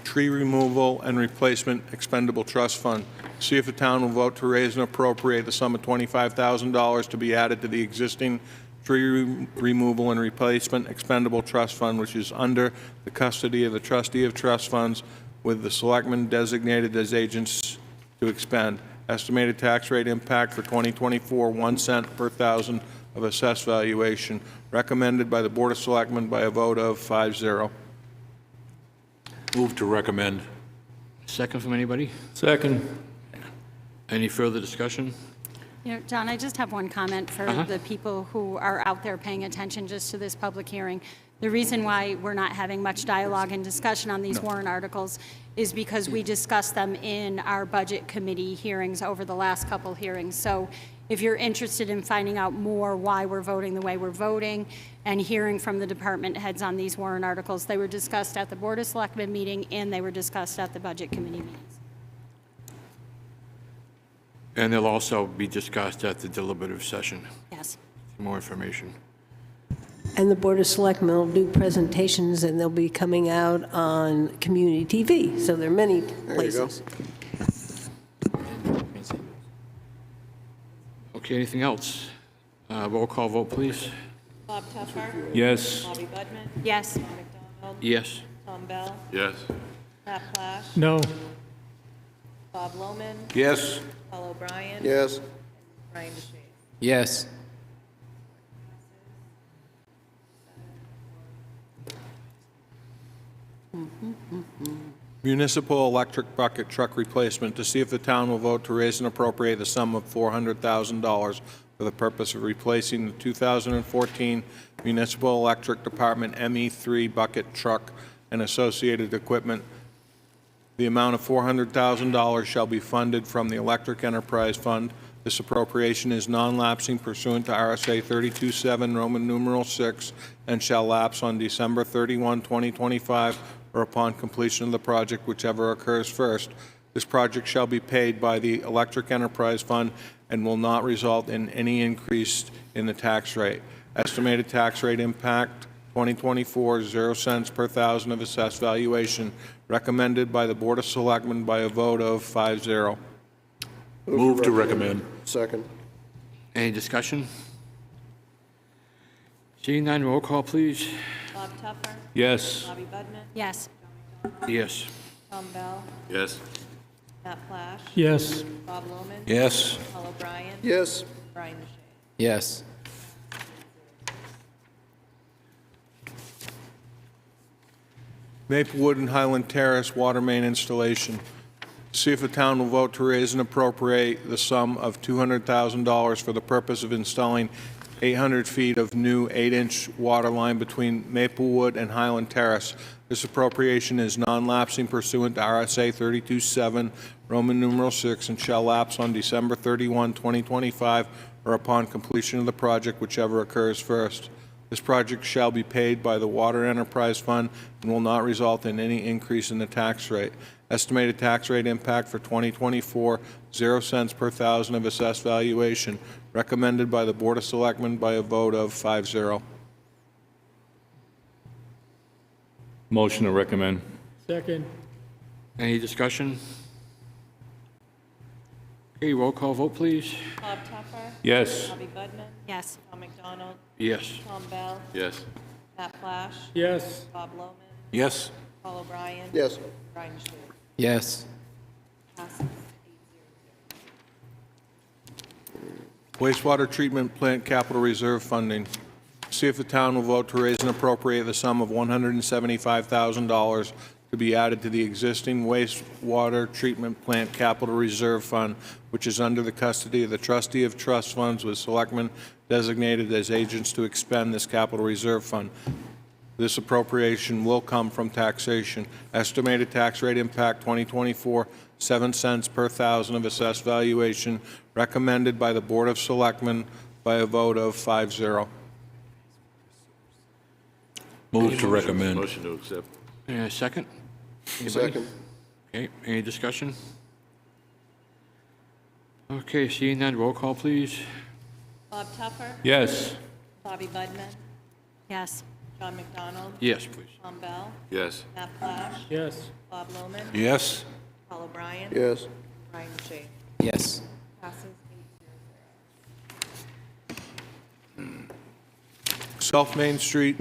Tree Removal and Replacement Expendable Trust Fund. See if the town will vote to raise and appropriate the sum of $25,000 to be added to the existing Tree Removal and Replacement Expendable Trust Fund, which is under the custody of the trustee of trust funds with the selectmen designated as agents to expend. Estimated tax rate impact for 2024, 1 cent per thousand of assessed valuation. Recommended by the Board of Selectmen by a vote of 5-0. Move to recommend. Second from anybody? Second. Any further discussion? You know, John, I just have one comment for the people who are out there paying attention just to this public hearing. The reason why we're not having much dialogue and discussion on these warrant articles is because we discussed them in our budget committee hearings over the last couple hearings. So if you're interested in finding out more why we're voting the way we're voting and hearing from the department heads on these warrant articles, they were discussed at the Board of Selectmen meeting and they were discussed at the budget committee meetings. And they'll also be discussed at the deliberative session. Yes. More information. And the Board of Selectmen will do presentations, and they'll be coming out on community TV. So there are many places. Okay, anything else? Roll call vote, please. Bob Tucker, Yes. Bobby Budman, Yes. John McDonald, Yes. Tom Bell, Yes. Matt Plash, No. Bob Loman, Yes. Paul O'Brien, Yes. Brian DeShazer. Yes. Municipal electric bucket truck replacement, to see if the town will vote to raise and appropriate the sum of $400,000 for the purpose of replacing the 2014 Municipal Electric Department ME3 bucket truck and associated equipment. The amount of $400,000 shall be funded from the Electric Enterprise Fund. This appropriation is non-lapsing pursuant to RSA 32-7, Roman numeral 6, and shall lapse on December 31, 2025, or upon completion of the project, whichever occurs first. This project shall be paid by the Electric Enterprise Fund and will not result in any increase in the tax rate. Estimated tax rate impact 2024, 0 cents per thousand of assessed valuation, recommended by the Board of Selectmen by a vote of 5-0. Move to recommend. Second. Any discussion? Seeing none, roll call, please. Bob Tucker, Yes. Bobby Budman, Yes. Yes. Tom Bell, Yes. Matt Plash, Yes. Bob Loman, Yes. Paul O'Brien, Yes. Brian DeShazer. Yes. Maplewood and Highland Terrace water main installation. See if the town will vote to raise and appropriate the sum of $200,000 for the purpose of installing 800 feet of new 8-inch water line between Maplewood and Highland Terrace. This appropriation is non-lapsing pursuant to RSA 32-7, Roman numeral 6, and shall lapse on December 31, 2025, or upon completion of the project, whichever occurs first. This project shall be paid by the Water Enterprise Fund and will not result in any increase in the tax rate. Estimated tax rate impact for 2024, 0 cents per thousand of assessed valuation, recommended by the Board of Selectmen by a vote of 5-0. Motion to recommend. Second. Any discussion? Okay, roll call vote, please. Bob Tuffer? Yes. Bobby Budman? Yes. Tom McDonald? Yes. Tom Bell? Yes. Matt Flash? Yes. Bob Lohman? Yes. Paul O'Brien? Yes. Brian Shea. Yes. Passes 800. Wastewater treatment plant capital reserve funding. See if the town will vote to raise and appropriate the sum of $175,000 to be added to the existing wastewater treatment plant capital reserve fund, which is under the custody of the trustee of trust funds with selectmen designated as agents to expend this capital reserve fund. This appropriation will come from taxation. Estimated tax rate impact 2024, 7 cents per thousand of assessed valuation, recommended by the Board of Selectmen by a vote of 5-0. Move to recommend. Motion to accept. Second? Anybody? Second. Okay, any discussion? Okay, seeing none, roll call, please. Bob Tuffer? Yes. Bobby Budman? Yes. John McDonald? Yes, please. Tom Bell? Yes. Matt Flash? Yes. Bob Lohman? Yes. Paul O'Brien? Yes. Brian Shea. Yes. Passes 800. South Main Street,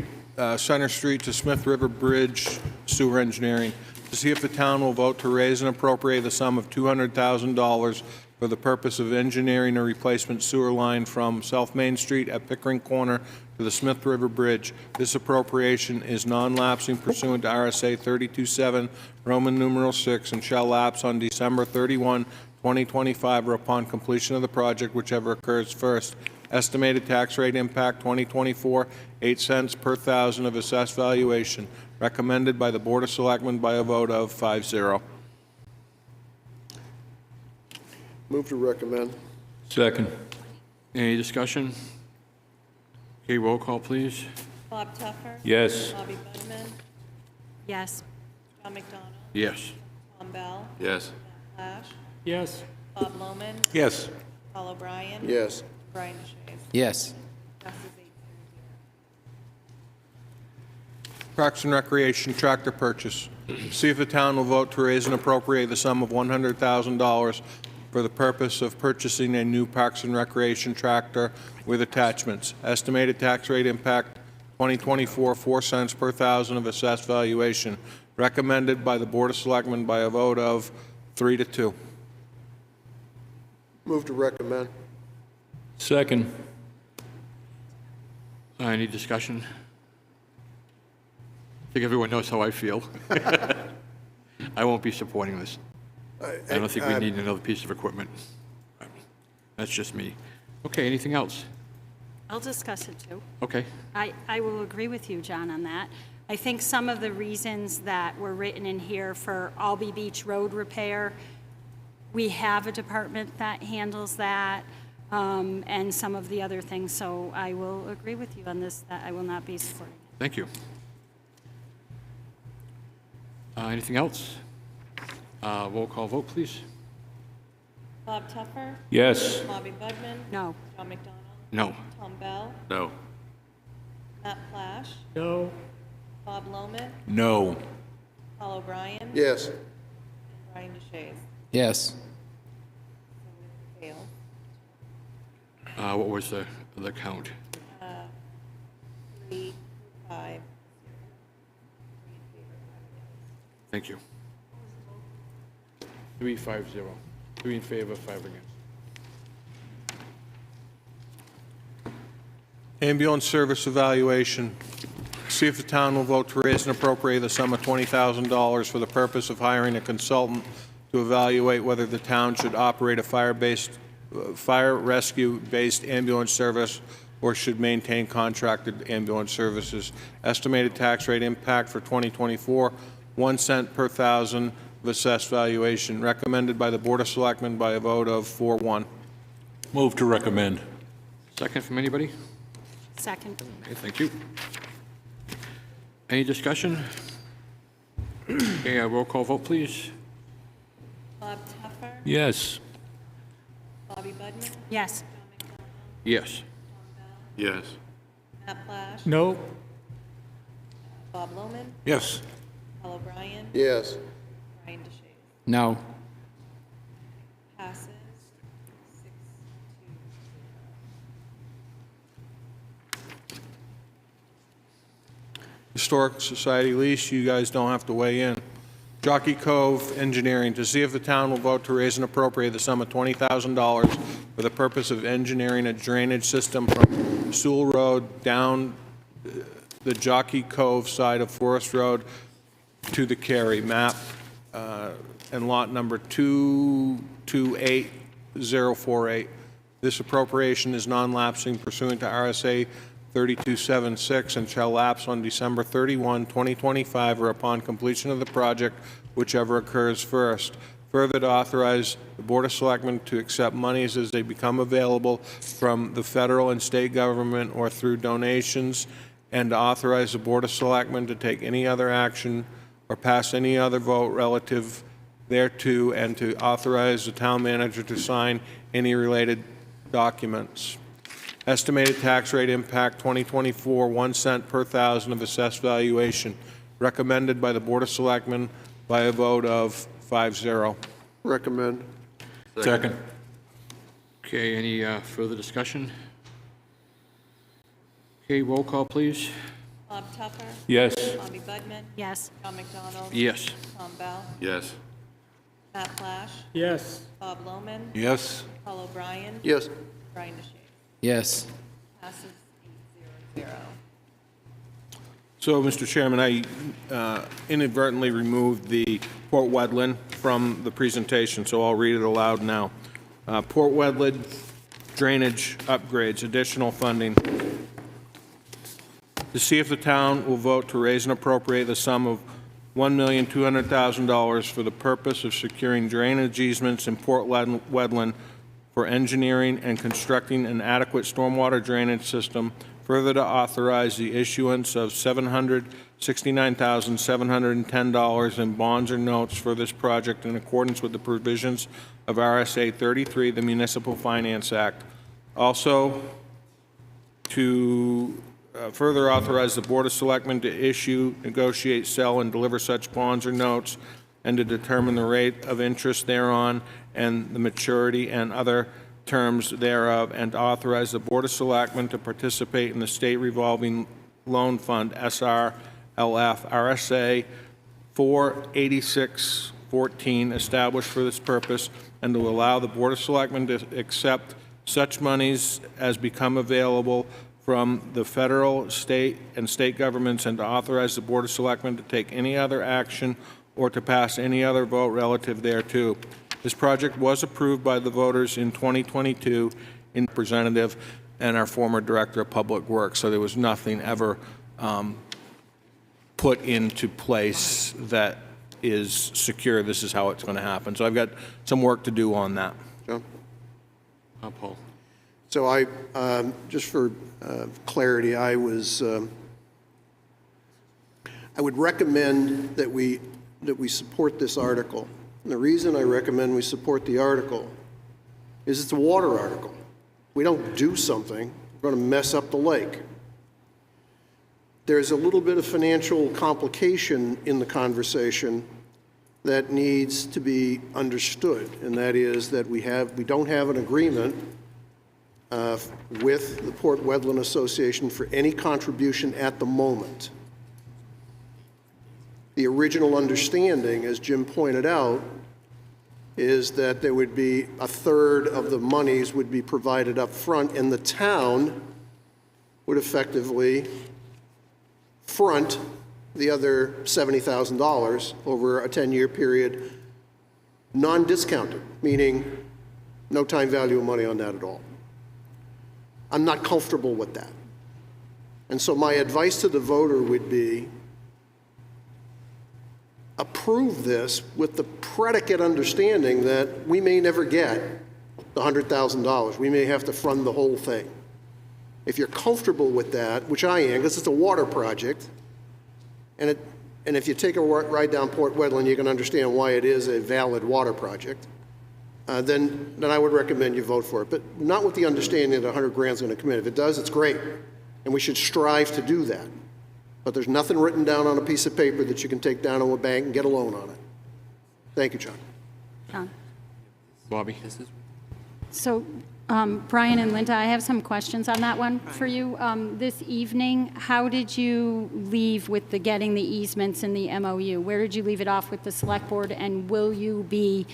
Center Street to Smith River Bridge sewer engineering. To see if the town will vote to raise and appropriate the sum of $200,000 for the purpose of engineering a replacement sewer line from South Main Street at Pickering Corner to the Smith River Bridge. This appropriation is non-lapsing pursuant to RSA 32.7, Roman numeral 6, and shall lapse on December 31, 2025, or upon completion of the project, whichever occurs first. Estimated tax rate impact 2024, 8 cents per thousand of assessed valuation, recommended by the Board of Selectmen by a vote of 5-0. Move to recommend. Second. Any discussion? Okay, roll call, please. Bob Tuffer? Yes. Bobby Budman? Yes. John McDonald? Yes. Tom Bell? Yes. Matt Flash? Yes. Bob Lohman? Yes. Paul O'Brien? Yes. Brian Shea. Yes. Passes 800. Parks and Recreation tractor purchase. See if the town will vote to raise and appropriate the sum of $100,000 for the purpose of purchasing a new Parks and Recreation tractor with attachments. Estimated tax rate impact 2024, 4 cents per thousand of assessed valuation, recommended by the Board of Selectmen by a vote of 3-2. Move to recommend. Second. Any discussion? I think everyone knows how I feel. I won't be supporting this. I don't think we need another piece of equipment. That's just me. Okay, anything else? I'll discuss it too. Okay. I will agree with you, John, on that. I think some of the reasons that were written in here for Albee Beach Road repair, we have a department that handles that, and some of the other things. So I will agree with you on this, that I will not be supporting it. Thank you. Anything else? Roll call vote, please. Bob Tuffer? Yes. Bobby Budman? No. John McDonald? No. Tom Bell? No. Matt Flash? No. Bob Lohman? No. Paul O'Brien? Yes. And Brian DeShays. Yes. Fail. What was the count? 3, 5. Thank you. 3-5-0. 3 in favor, 5 against. Ambulance service evaluation. See if the town will vote to raise and appropriate the sum of $20,000 for the purpose of hiring a consultant to evaluate whether the town should operate a fire rescue-based ambulance service or should maintain contracted ambulance services. Estimated tax rate impact for 2024, 1 cent per thousand of assessed valuation, recommended by the Board of Selectmen by a vote of 4-1. Move to recommend. Second from anybody? Second. Okay, thank you. Any discussion? Okay, roll call vote, please. Bob Tuffer? Yes. Bobby Budman? Yes. John McDonald? Yes. Yes. Matt Flash? No. Bob Lohman, Yes. Paul O'Brien, Yes. Brian DeShade. No. Passes 6-2. Historic Society lease, you guys don't have to weigh in. Jockey Cove Engineering, to see if the town will vote to raise and appropriate the sum of $20,000 for the purpose of engineering a drainage system from Sewell Road down the Jockey Cove side of Forest Road to the Cary, map and lot number 228048. This appropriation is non-lapsing pursuant to RSA 3276 and shall lapse on December 31, 2025, or upon completion of the project, whichever occurs first. Further, to authorize the Board of Selectmen to accept monies as they become available from the federal and state government or through donations, and to authorize the Board of Selectmen to take any other action or pass any other vote relative thereto, and to authorize the town manager to sign any related documents. Estimated tax rate impact 2024, 1 cent per thousand of assessed valuation. Recommended by the Board of Selectmen by a vote of 5-0. Recommend. Second. Okay, any further discussion? Okay, roll call, please. Bob Tuffer, Yes. Bobby Budman, Yes. John McDonald, Yes. Tom Bell, Yes. Matt Flash, Yes. Bob Lohman, Yes. Paul O'Brien, Yes. Brian DeShade. Yes. Passes 8-0. So, Mr. Chairman, I inadvertently removed the Port Wedlin from the presentation, so I'll read it aloud now. Port Wedlin drainage upgrades, additional funding. To see if the town will vote to raise and appropriate the sum of $1,200,000 for the purpose of securing drainage easements in Port Wedlin for engineering and constructing an adequate stormwater drainage system. Further, to authorize the issuance of $769,710 in bonds or notes for this project in accordance with the provisions of RSA 33, the Municipal Finance Act. Also, to further authorize the Board of Selectmen to issue, negotiate, sell, and deliver such bonds or notes, and to determine the rate of interest thereon and the maturity and other terms thereof, and to authorize the Board of Selectmen to participate in the State Revolving Loan Fund, SRLF, RSA 48614, established for this purpose, and to allow the Board of Selectmen to accept such monies as become available from the federal, state, and state governments, and to authorize the Board of Selectmen to take any other action or to pass any other vote relative thereto. This project was approved by the voters in 2022 in representative and our former Director of Public Works, so there was nothing ever put into place that is secure. This is how it's going to happen. So I've got some work to do on that. John? Paul. So I, just for clarity, I would recommend that we support this article. And the reason I recommend we support the article is it's a water article. We don't do something, we're going to mess up the lake. There's a little bit of financial complication in the conversation that needs to be understood, and that is that we don't have an agreement with the Port Wedlin Association for any contribution at the moment. The original understanding, as Jim pointed out, is that there would be a third of the monies would be provided up front, and the town would effectively front the other $70,000 over a 10-year period, non-discounted, meaning no time value of money on that at all. I'm not comfortable with that. And so my advice to the voter would be, approve this with the predicate understanding that we may never get the $100,000. We may have to fund the whole thing. If you're comfortable with that, which I am, because it's a water project, and if you take a ride down Port Wedlin, you can understand why it is a valid water project, then I would recommend you vote for it. But not with the understanding that 100 grand is going to come in. If it does, it's great, and we should strive to do that. but there's nothing written down on a piece of paper that you can take down to a bank and get a loan on it. Thank you, John. John? Bobby? So, Brian and Linda, I have some questions on that one for you. This evening, how did you leave with the getting the easements in the MOU? Where did you leave it off with the select board? And will you be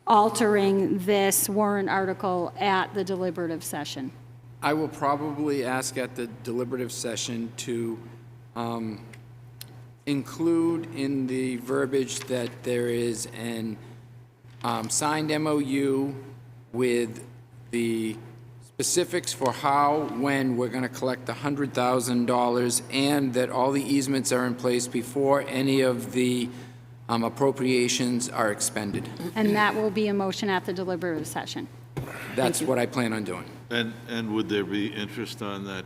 altering this warrant article at the deliberative session? I will probably ask at the deliberative session to include in the verbiage that there is an signed MOU with the specifics for how, when we're going to collect the $100,000, and that all the easements are in place before any of the appropriations are expended. And that will be a motion at the deliberative session. That's what I plan on doing. And would there be interest on that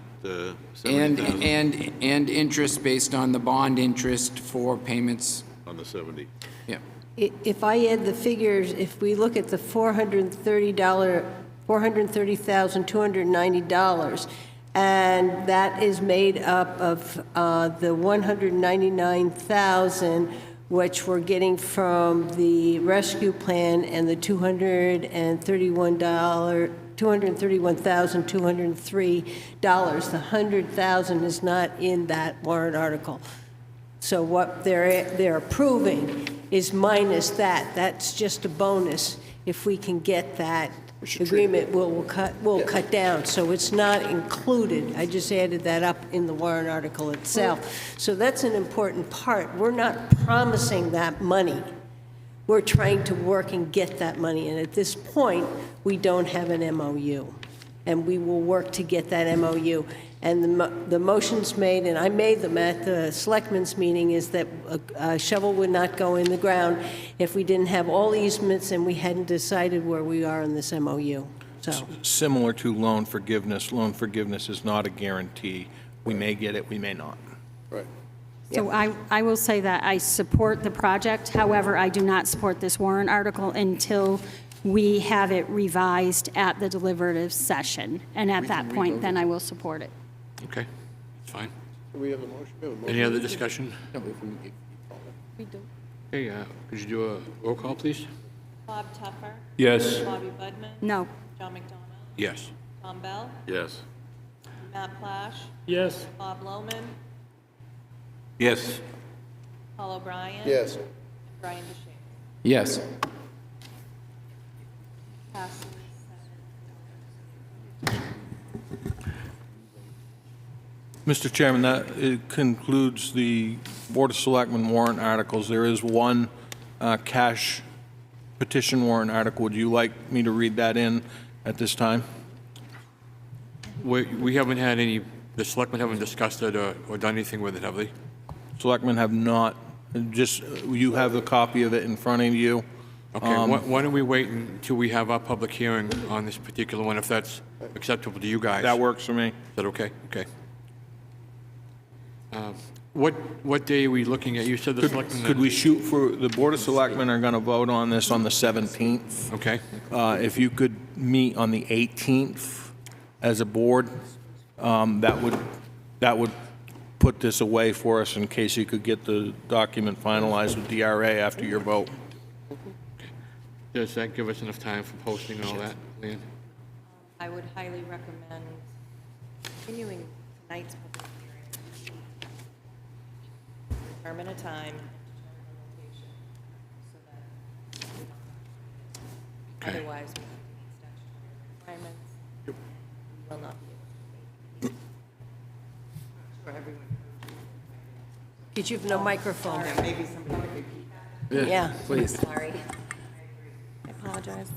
And, 70,000? and interest based on the bond interest for payments. On the 70? Yeah. If I add the figures, if we look at the $430,290, and that is made up of the $199,000, which we're getting from the rescue plan, and the $231,203. The $100,000 is not in that warrant article. So what they're approving is minus that. That's just a bonus. If we can get that agreement, we'll cut down. So it's not included. I just added that up in the warrant article itself. So that's an important part. We're not promising that money. We're trying to work and get that money. And at this point, we don't have an MOU. And we will work to get that MOU. And the motions made, and I made them at the selectmen's meeting, is that a shovel would not go in the ground if we didn't have all easements and we hadn't decided where we are in this MOU. So, Similar to loan forgiveness is not a guarantee. We may get it, we may not. Right. So I will say that I support the project. However, I do not support this warrant article until we have it revised at the deliberative session. And at that point, then I will support it. Okay, that's fine. Do we have a motion? We have a motion. Any other discussion? We do. Okay, could you do a roll call, please? Bob Tuffer? Yes. Bobby Budman? No. John McDonald? Yes. Tom Bell? Yes. Matt Plash? Yes. Bob Lohman? Yes. Paul O'Brien? Yes. And Brian DeShane? Yes. Passes Mr. Chairman, that concludes the Board of Selectmen warrant articles. There is one cash petition warrant article. Would you like me to read that in at this time? We haven't had any, the selectmen haven't discussed it or done anything with it, have they? Selectmen have not, just, you have the copy of it in front of you. Okay, why don't we wait until we have our public hearing on this particular one, if that's acceptable to you guys? That works for me. Is that okay? Okay. What day are we looking at? You said the selectmen... Could we shoot for, the Board of Selectmen are going to vote on this on the 17th. Okay. If you could meet on the 18th as a board, that would put this away for us in case you could get the document finalized with DRA after your vote. Does that give us enough time for posting and all that, Leanne? I would highly recommend continuing tonight's public hearing. Determine a time, determine a location, so that we don't have to. Okay. Otherwise, we have to meet statutory requirements. We will not be able to meet. For everyone. Because you have no microphone. Maybe somebody could repeat that. Yeah. Please. Sorry. I apologize.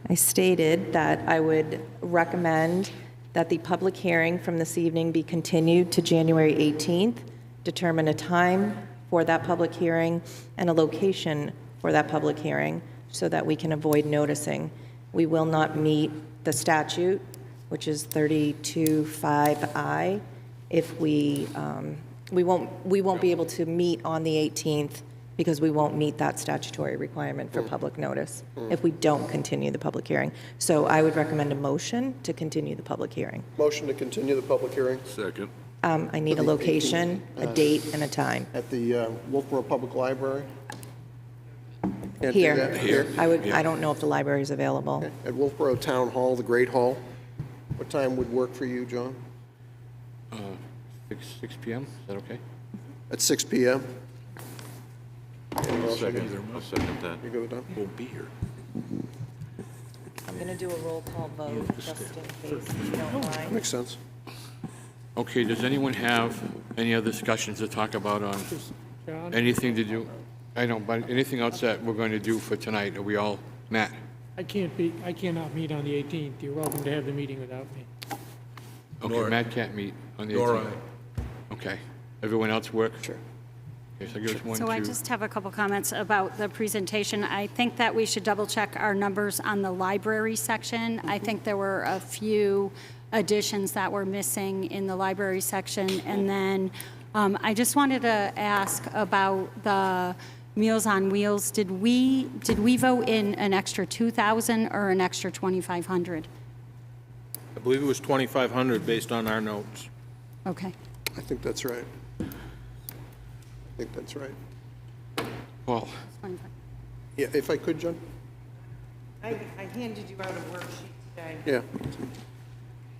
I stated that I would recommend that the public hearing from this evening be continued to January 18th, determine a time for that public hearing and a location for that public hearing so that we can avoid noticing. We will not meet the statute, which is 32(5)(I), if we won't be able to meet on the 18th because we won't meet that statutory requirement for public notice if we don't continue the public hearing. So I would recommend a motion to continue the public hearing. Motion to continue the public hearing? Second. I need a location, a date, and a time. At the Wolfeboro Public Library? Can't do Here. that? Here. I don't know if the library is available. Okay. At Wolfeboro Town Hall, the Great Hall. What time would work for you, John? 6 p.m., is that okay? At 6 p.m.? I'll second that. You go with that? Won't be here. I'm going to do a roll call vote, just in case, if you don't mind. Makes sense. Okay, does anyone have any other discussions to talk about on John? anything to do? I don't, but anything else that we're going to do for tonight? Are we all, Matt? I cannot meet on the 18th. You're welcome to have the meeting without me. Okay, Matt can't meet on the 18th. Okay. Everyone else work? Sure. Okay, so give us one, So I two. just have a couple comments about the presentation. I think that we should double-check our numbers on the library section. I think there were a few additions that were missing in the library section. And then I just wanted to ask about the Meals on Wheels. Did we vote in an extra 2,000 or an extra 2,500? I believe it was 2,500 based on our notes. Okay. I think that's right. Well, Yeah, if I could, John? I handed you out a worksheet today. Yeah. Looks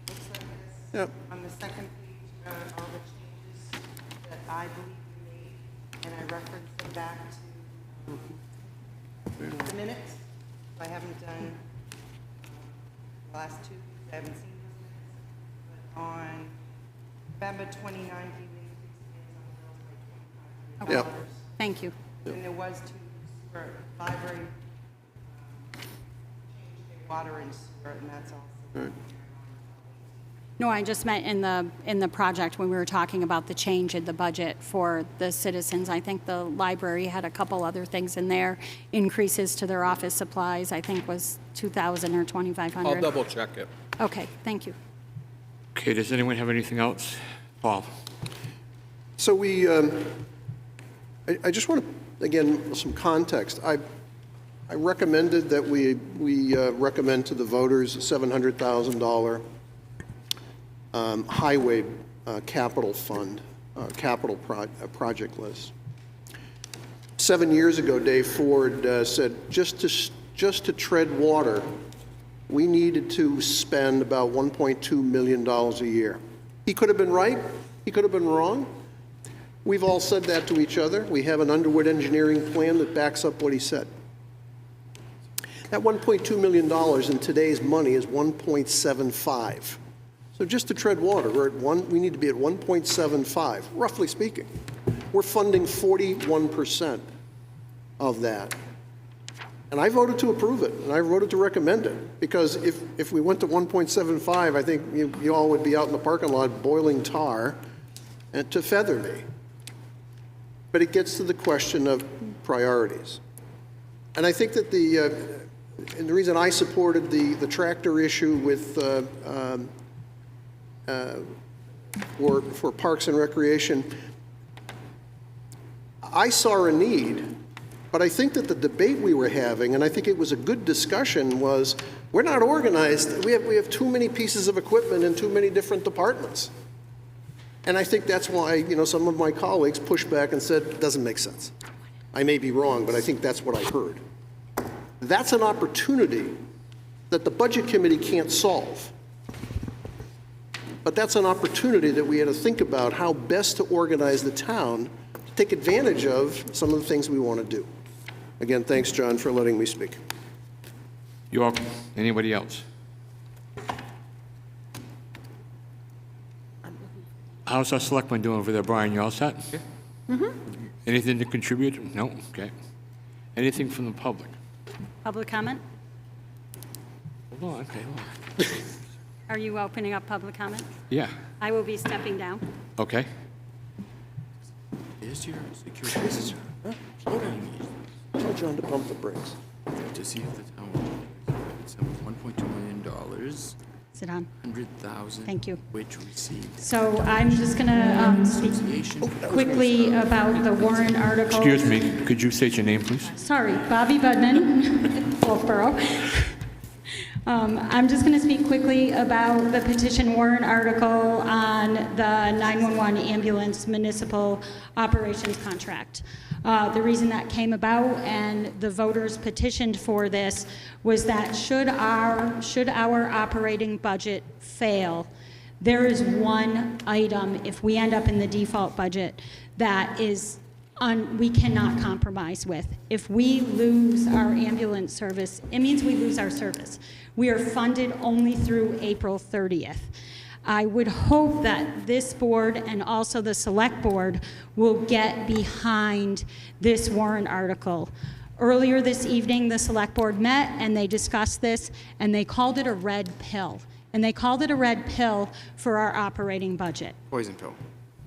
like this. Yep. On the second page, you got all the changes that I believe we made, and I referenced them back to the minutes. I haven't done the last two, I haven't seen those minutes. But on November 29th, you made $6 by $2,500. Yep. Thank you. And there was to sewer, library, change their water and sewer, and that's also. No, I just meant in the project when we were talking about the change in the budget for the citizens. I think the library had a couple other things in there. Increases to their office supplies, I think was 2,000 or 2,500. I'll double check it. Okay, thank you. okay, does anyone have anything else? Paul? So I just want to, again, some context. I recommended that we recommend to the voters a $700,000 highway capital fund, capital project list. 7 years ago, Dave Ford said just to tread water, we needed to spend about $1.2 million a year. He could have been right. He could have been wrong. We've all said that to each other. We have an Underwood engineering plan that backs up what he said. That $1.2 million in today's money is 1.75. So just to tread water, we need to be at 1.75, roughly speaking. We're funding 41% of that. And I voted to approve it, and I voted to recommend it, because if we went to 1.75, I think you all would be out in the parking lot boiling tar and to feather me. But it gets to the question of priorities. And I think that and the reason I supported the tractor issue with for Parks and Recreation, I saw a need, but I think that the debate we were having, and I think it was a good discussion, was we're not organized. We have too many pieces of equipment in too many different departments. And I think that's why, some of my colleagues pushed back and said, it doesn't make sense. I may be wrong, but I think that's what I heard. That's an opportunity that the Budget Committee can't solve. But that's an opportunity that we had to think about how best to organize the town to take advantage of some of the things we want to do. Again, thanks, John, for letting me speak. You're welcome. Anybody else? How's our selectman doing over there, Brian? You all set? Yeah. Mm-hmm. Anything to contribute? No? Okay. Anything from the public? Public comment? Hold on, okay, hold on. Are you opening up public comment? Yeah, I will be stepping down. okay. Here's your security. Tell John to pump the brakes. To see if the town will accept $1.2 million, Sit on. 100,000. Thank you. Which received. So I'm just going to speak quickly about the warrant article. Excuse me, could you state your name, please? Sorry, Bobby Budman, Wolfeboro. I'm just going to speak quickly about the petition warrant article on the 911 ambulance municipal operations contract. The reason that came about and the voters petitioned for this was that should our operating budget fail, there is one item, if we end up in the default budget, that is we cannot compromise with. If we lose our ambulance service, it means we lose our service. We are funded only through April 30th. I would hope that this board and also the select board will get behind this warrant article. Earlier this evening, the select board met and they discussed this and they called it a red pill. And they called it a red pill for our operating budget. Poison pill.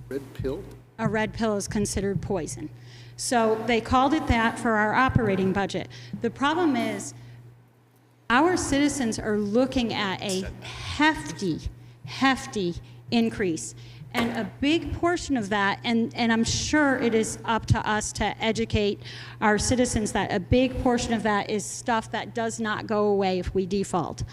Red pill? A red pill is considered poison. So they called it that for our operating budget. The problem is our citizens are looking at a hefty increase. And a big portion of that, and I'm sure it is up to us to educate our citizens that a big portion of that is stuff that does not go away if we default.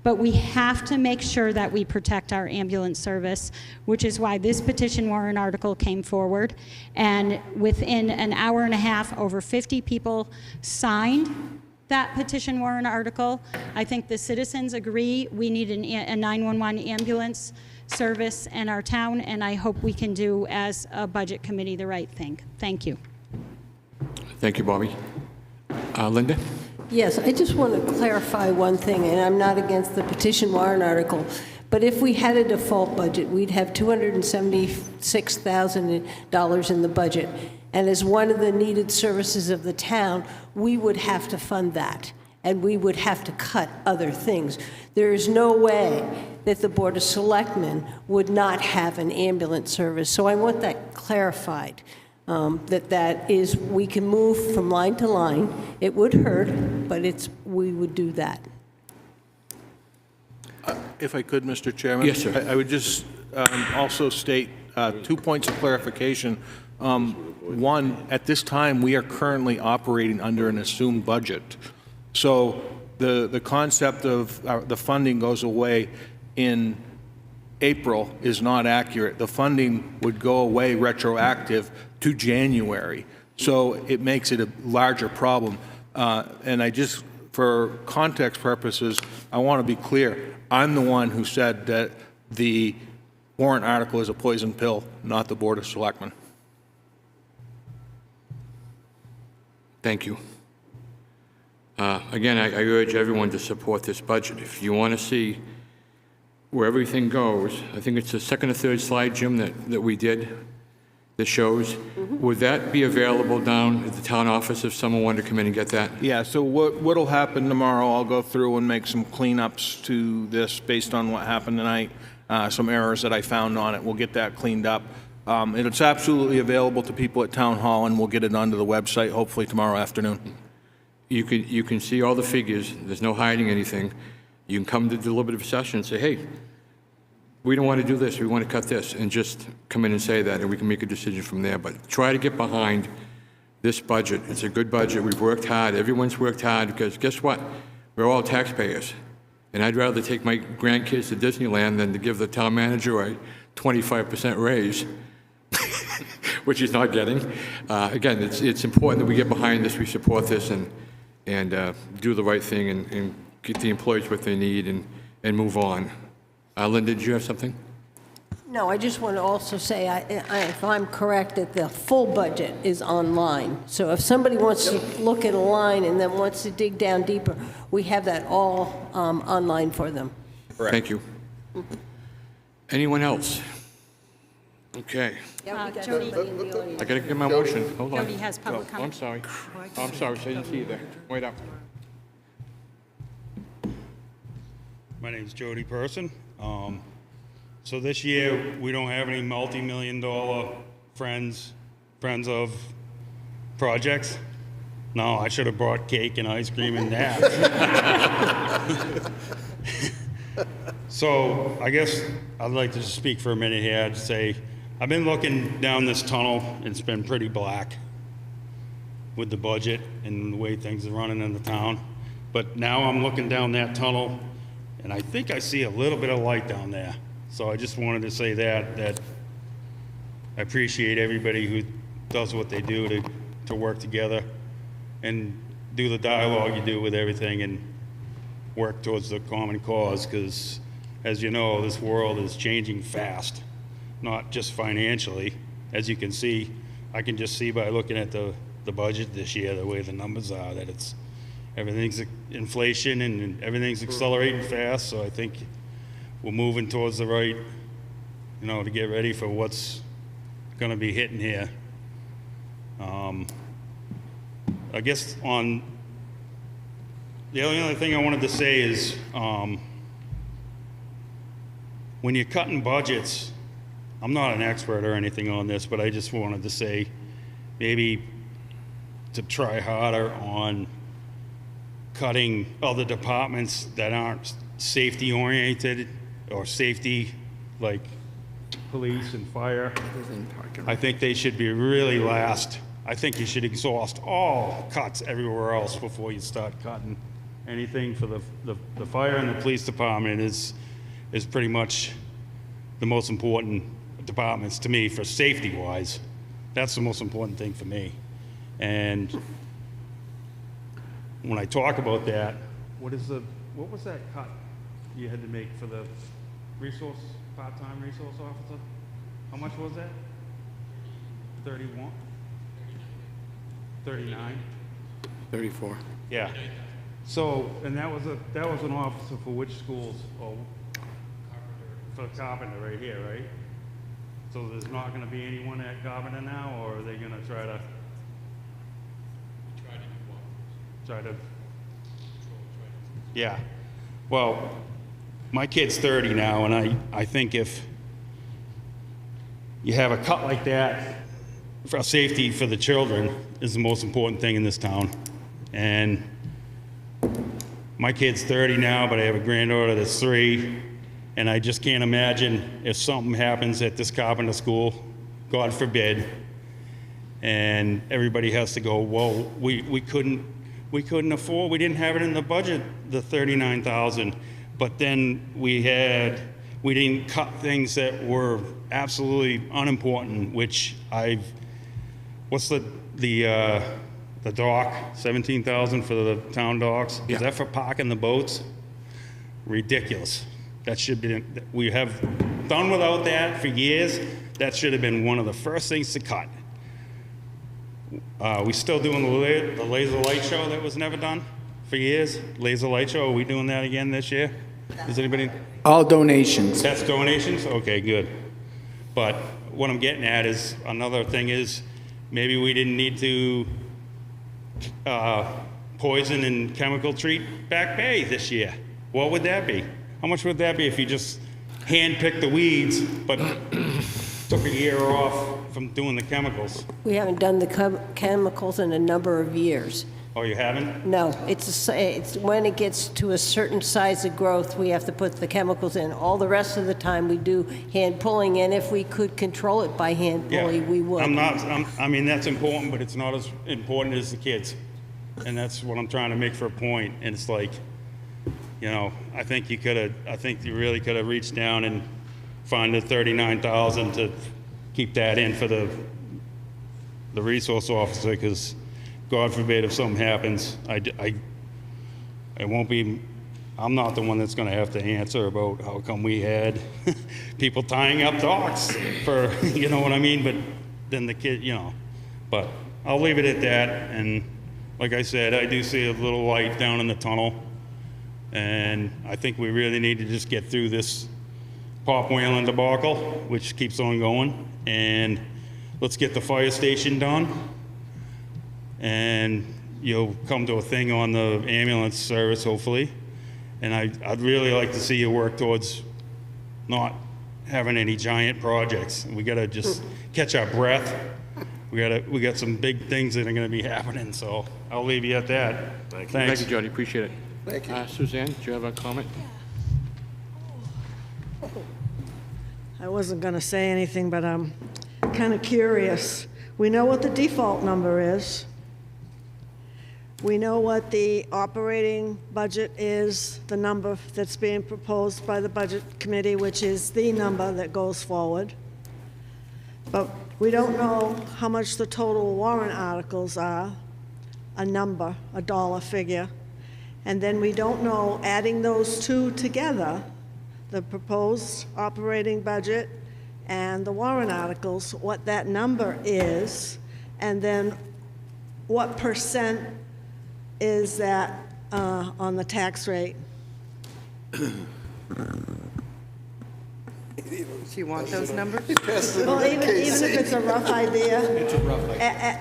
But we have to make sure that we protect our ambulance service, which is why this petition warrant article came forward. And within an hour and a half, over 50 people signed that petition warrant article. I think the citizens agree we need a 911 ambulance service in our town, and I hope we can do as a budget committee the right thing. Thank you. Thank you, Bobby. Linda? Yes, I just want to clarify one thing, and I'm not against the petition warrant article, but if we had a default budget, we'd have $276,000 in the budget, and as one of the needed services of the town, we would have to fund that, and we would have to cut other things. There is no way that the Board of Selectmen would not have an ambulance service, so I want that clarified. That is, we can move from line to line. It would hurt, but we would do that. If I could, Mr. Chairman? Yes, sir. I would just also state 2 points of clarification. One, at this time, we are currently operating under an assumed budget. So the concept of the funding goes away in April is not accurate. The funding would go away retroactive to January. So it makes it a larger problem. And I just, for context purposes, I want to be clear. I'm the one who said that the warrant article is a poison pill, not the Board of Selectmen. Thank you. Again, I urge everyone to support this budget. If you want to see where everything goes, I think it's the second or third slide, Jim, that we did that shows. Would that be available down at the town office if someone wanted to come in and get that? Yeah, so what'll happen tomorrow, I'll go through and make some cleanups to this based on what happened tonight, some errors that I found on it. We'll get that cleaned up. And it's absolutely available to people at Town Hall, and we'll get it onto the website hopefully tomorrow afternoon. You can see all the figures. There's no hiding anything. You can come to the deliberative session and say, hey, we don't want to do this, we want to cut this, and just come in and say that, and we can make a decision from there. But try to get behind this budget. It's a good budget. We've worked hard. Everyone's worked hard because guess what? We're all taxpayers. And I'd rather take my grandkids to Disneyland than to give the town manager a 25% raise, which he's not getting. Again, it's important that we get behind this, we support this, and do the right thing and get the employees what they need and move on. Linda, did you have something? No, I just want to also say, if I'm correct, that the full budget is online. So if somebody wants to look at a line and then wants to dig down deeper, we have that all online for them. Correct. Thank you. Anyone else? Okay. Jody, I gotta get my motion. Hold on. Jody has public Oh, comment. I'm sorry. Oh, I'm sorry, so I didn't see you there. Wait up. My name's Jody Person. So this year, we don't have any multi-million-dollar friends of projects. No, I should have brought cake and ice cream and that. So I guess I'd like to speak for a minute here. I'd say, I've been looking down this tunnel. It's been pretty black with the budget and the way things are running in the town. But now I'm looking down that tunnel And I think I see a little bit of light down there. So I just wanted to say that I appreciate everybody who does what they do to work together and do the dialogue you do with everything and work towards the common cause, because as you know, this world is changing fast, not just financially. As you can see, I can just see by looking at the budget this year, the way the numbers are, that everything's inflation and everything's accelerating fast. So I think we're moving towards the right, to get ready for what's going to be hitting here. I guess the only other thing I wanted to say is when you're cutting budgets, I'm not an expert or anything on this, but I just wanted to say maybe to try harder on cutting other departments that aren't safety oriented or safety, like police and fire. I think they should be really last. I think you should exhaust all cuts everywhere else before you start cutting anything for the fire and the police department is pretty much the most important departments to me for safety wise. That's the most important thing for me. And when I talk about that, what was that cut you had to make for the part-time resource officer? How much was that? 31? 39? 34. Yeah. So, and that was an officer for which schools? Oh, for Carpenter right here, right? So there's not going to be anyone at Carpenter now, or are they going to try to? Yeah. Well, my kid's 30 now, and I think if you have a cut like that, for safety for the children is the most important thing in this town. And my kid's 30 now, but I have a granddaughter that's 3, and I just can't imagine if something happens at this Carpenter school, God forbid, and everybody has to go, whoa, we couldn't afford, we didn't have it in the budget, the $39,000, but then we didn't cut things that were absolutely unimportant, which what's the dock, $17,000 for the town docks? Yeah. Is that for parking the boats? Ridiculous. That should be, we have done without that for years. That should have been one of the first things to cut. We still doing the laser light show that was never done for years? Laser light show, are we doing that again this year? Is anybody? All donations. That's donations? Okay, good. But what I'm getting at is, another thing is, maybe we didn't need to poison and chemical treat Back Bay this year. What would that be? How much would that be if you just hand-picked the weeds, but took a year off from doing the chemicals? We haven't done the chemicals in a number of years. Oh, you haven't? No, it's when it gets to a certain size of growth, we have to put the chemicals in. All the rest of the time, we do hand pulling, and if we could control it by hand pulling, we would. I mean, that's important, but it's not as important as the kids. And that's what I'm trying to make for a point. And it's like, I think you really could have reached down and find the $39,000 to keep that in for the resource officer, because God forbid if something happens, I'm not the one that's going to have to answer about how come we had people tying up docks for, you know what I mean? But then the kid, but I'll leave it at that. And like I said, I do see a little light down in the tunnel. And I think we really need to just get through this Pop Whalen debacle, which keeps on going. And let's get the fire station done. And you'll come to a thing on the ambulance service, hopefully. And I'd really like to see you work towards not having any giant projects. We got to just catch our breath. We got some big things that are going to be happening. So I'll leave you at that. Thanks. Thank you, Jody, appreciate it. Thank you. Suzanne, do you have a comment? I wasn't going to say anything, but I'm kind of curious. We know what the default number is. We know what the operating budget is, the number that's being proposed by the Budget Committee, which is the number that goes forward. But we don't know how much the total warrant articles are, a number, a dollar figure. And then we don't know, adding those two together, the proposed operating budget and the warrant articles, what that number is, and then what percent is that on the tax rate. Do you want those numbers? Well, even if it's a rough idea.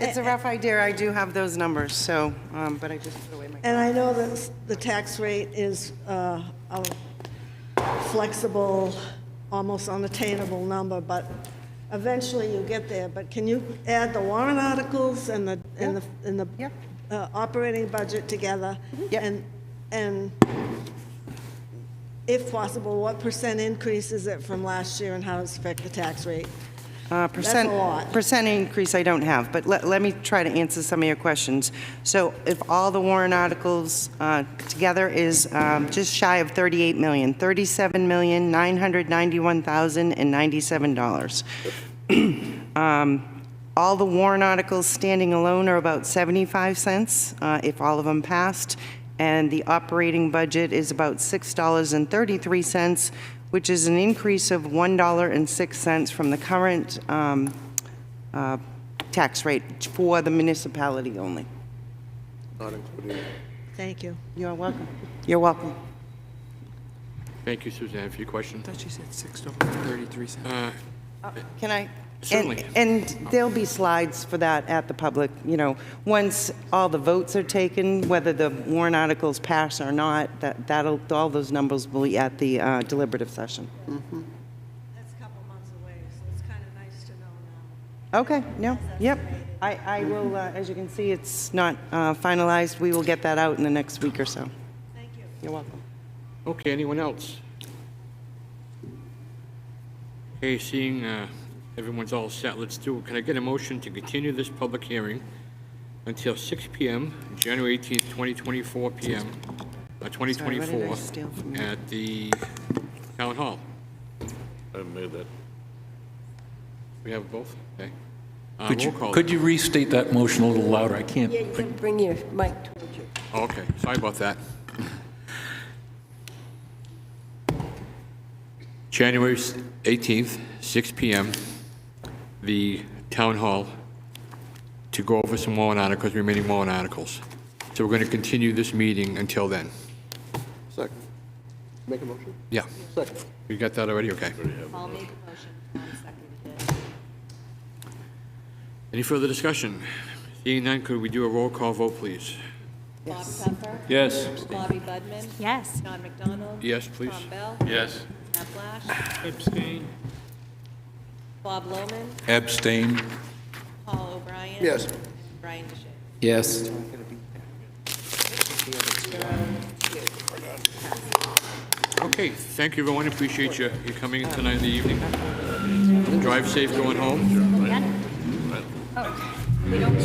It's a rough idea. I do have those numbers, so, but I just put away my... And I know that the tax rate is a flexible, almost unattainable number, but eventually you get there. But can you add the warrant articles and the Yep. Operating budget together? Yep. And if possible, what percent increase is it from last year and how does it affect the tax rate? That's a lot. Percent increase I don't have, but let me try to answer some of your questions. So if all the warrant articles together is just shy of 38 million, $37,991,097. All the warrant articles standing alone are about 75 cents if all of them passed, and the operating budget is about $6.33, which is an increase of $1.06 from the current tax rate for the municipality only. Thank you. You're welcome. You're welcome. Thank you, Suzanne, for your question. I thought you said $6.33. Can I? Certainly. And there'll be slides for that at the public, you know, once all the votes are taken, whether the warrant articles pass or not, all those numbers will be at the deliberative session. That's a couple months away, so it's kind of nice to know now. Okay, no, yep. I will, as you can see, it's not finalized. We will get that out in the next week or so. Thank you. You're welcome. Okay, anyone else? Okay, seeing everyone's all set, can I get a motion to continue this public hearing until 6 p.m., January 18th, 2024 p.m., Sorry, what did I 2024, steal from you? at the Town Hall? I made that. We have both? Okay. Could Roll call. could you restate that motion a little louder? I can't. Yeah, you can bring your mic towards you. Oh, okay, sorry about that. January 18th, 6 p.m., the Town Hall, to go over some warrant articles, remaining warrant articles. So we're going to continue this meeting until then. Second. Make a motion? Yeah. Second. You got that already? Okay. I'll make a motion. Tom seconded it. Any further discussion? Seeing none, could we do a roll call vote, please? Bob Pepper? Yes. Bobby Budman? Yes. John McDonald? Yes, please. Tom Bell? Yes. Matt Blash? Abstain. Bob Lohman? Abstain. Paul O'Brien? Yes. Brian DeShay? Yes. Okay, thank you, everyone. Appreciate you coming in tonight in the evening. Drive safe going home. We don't.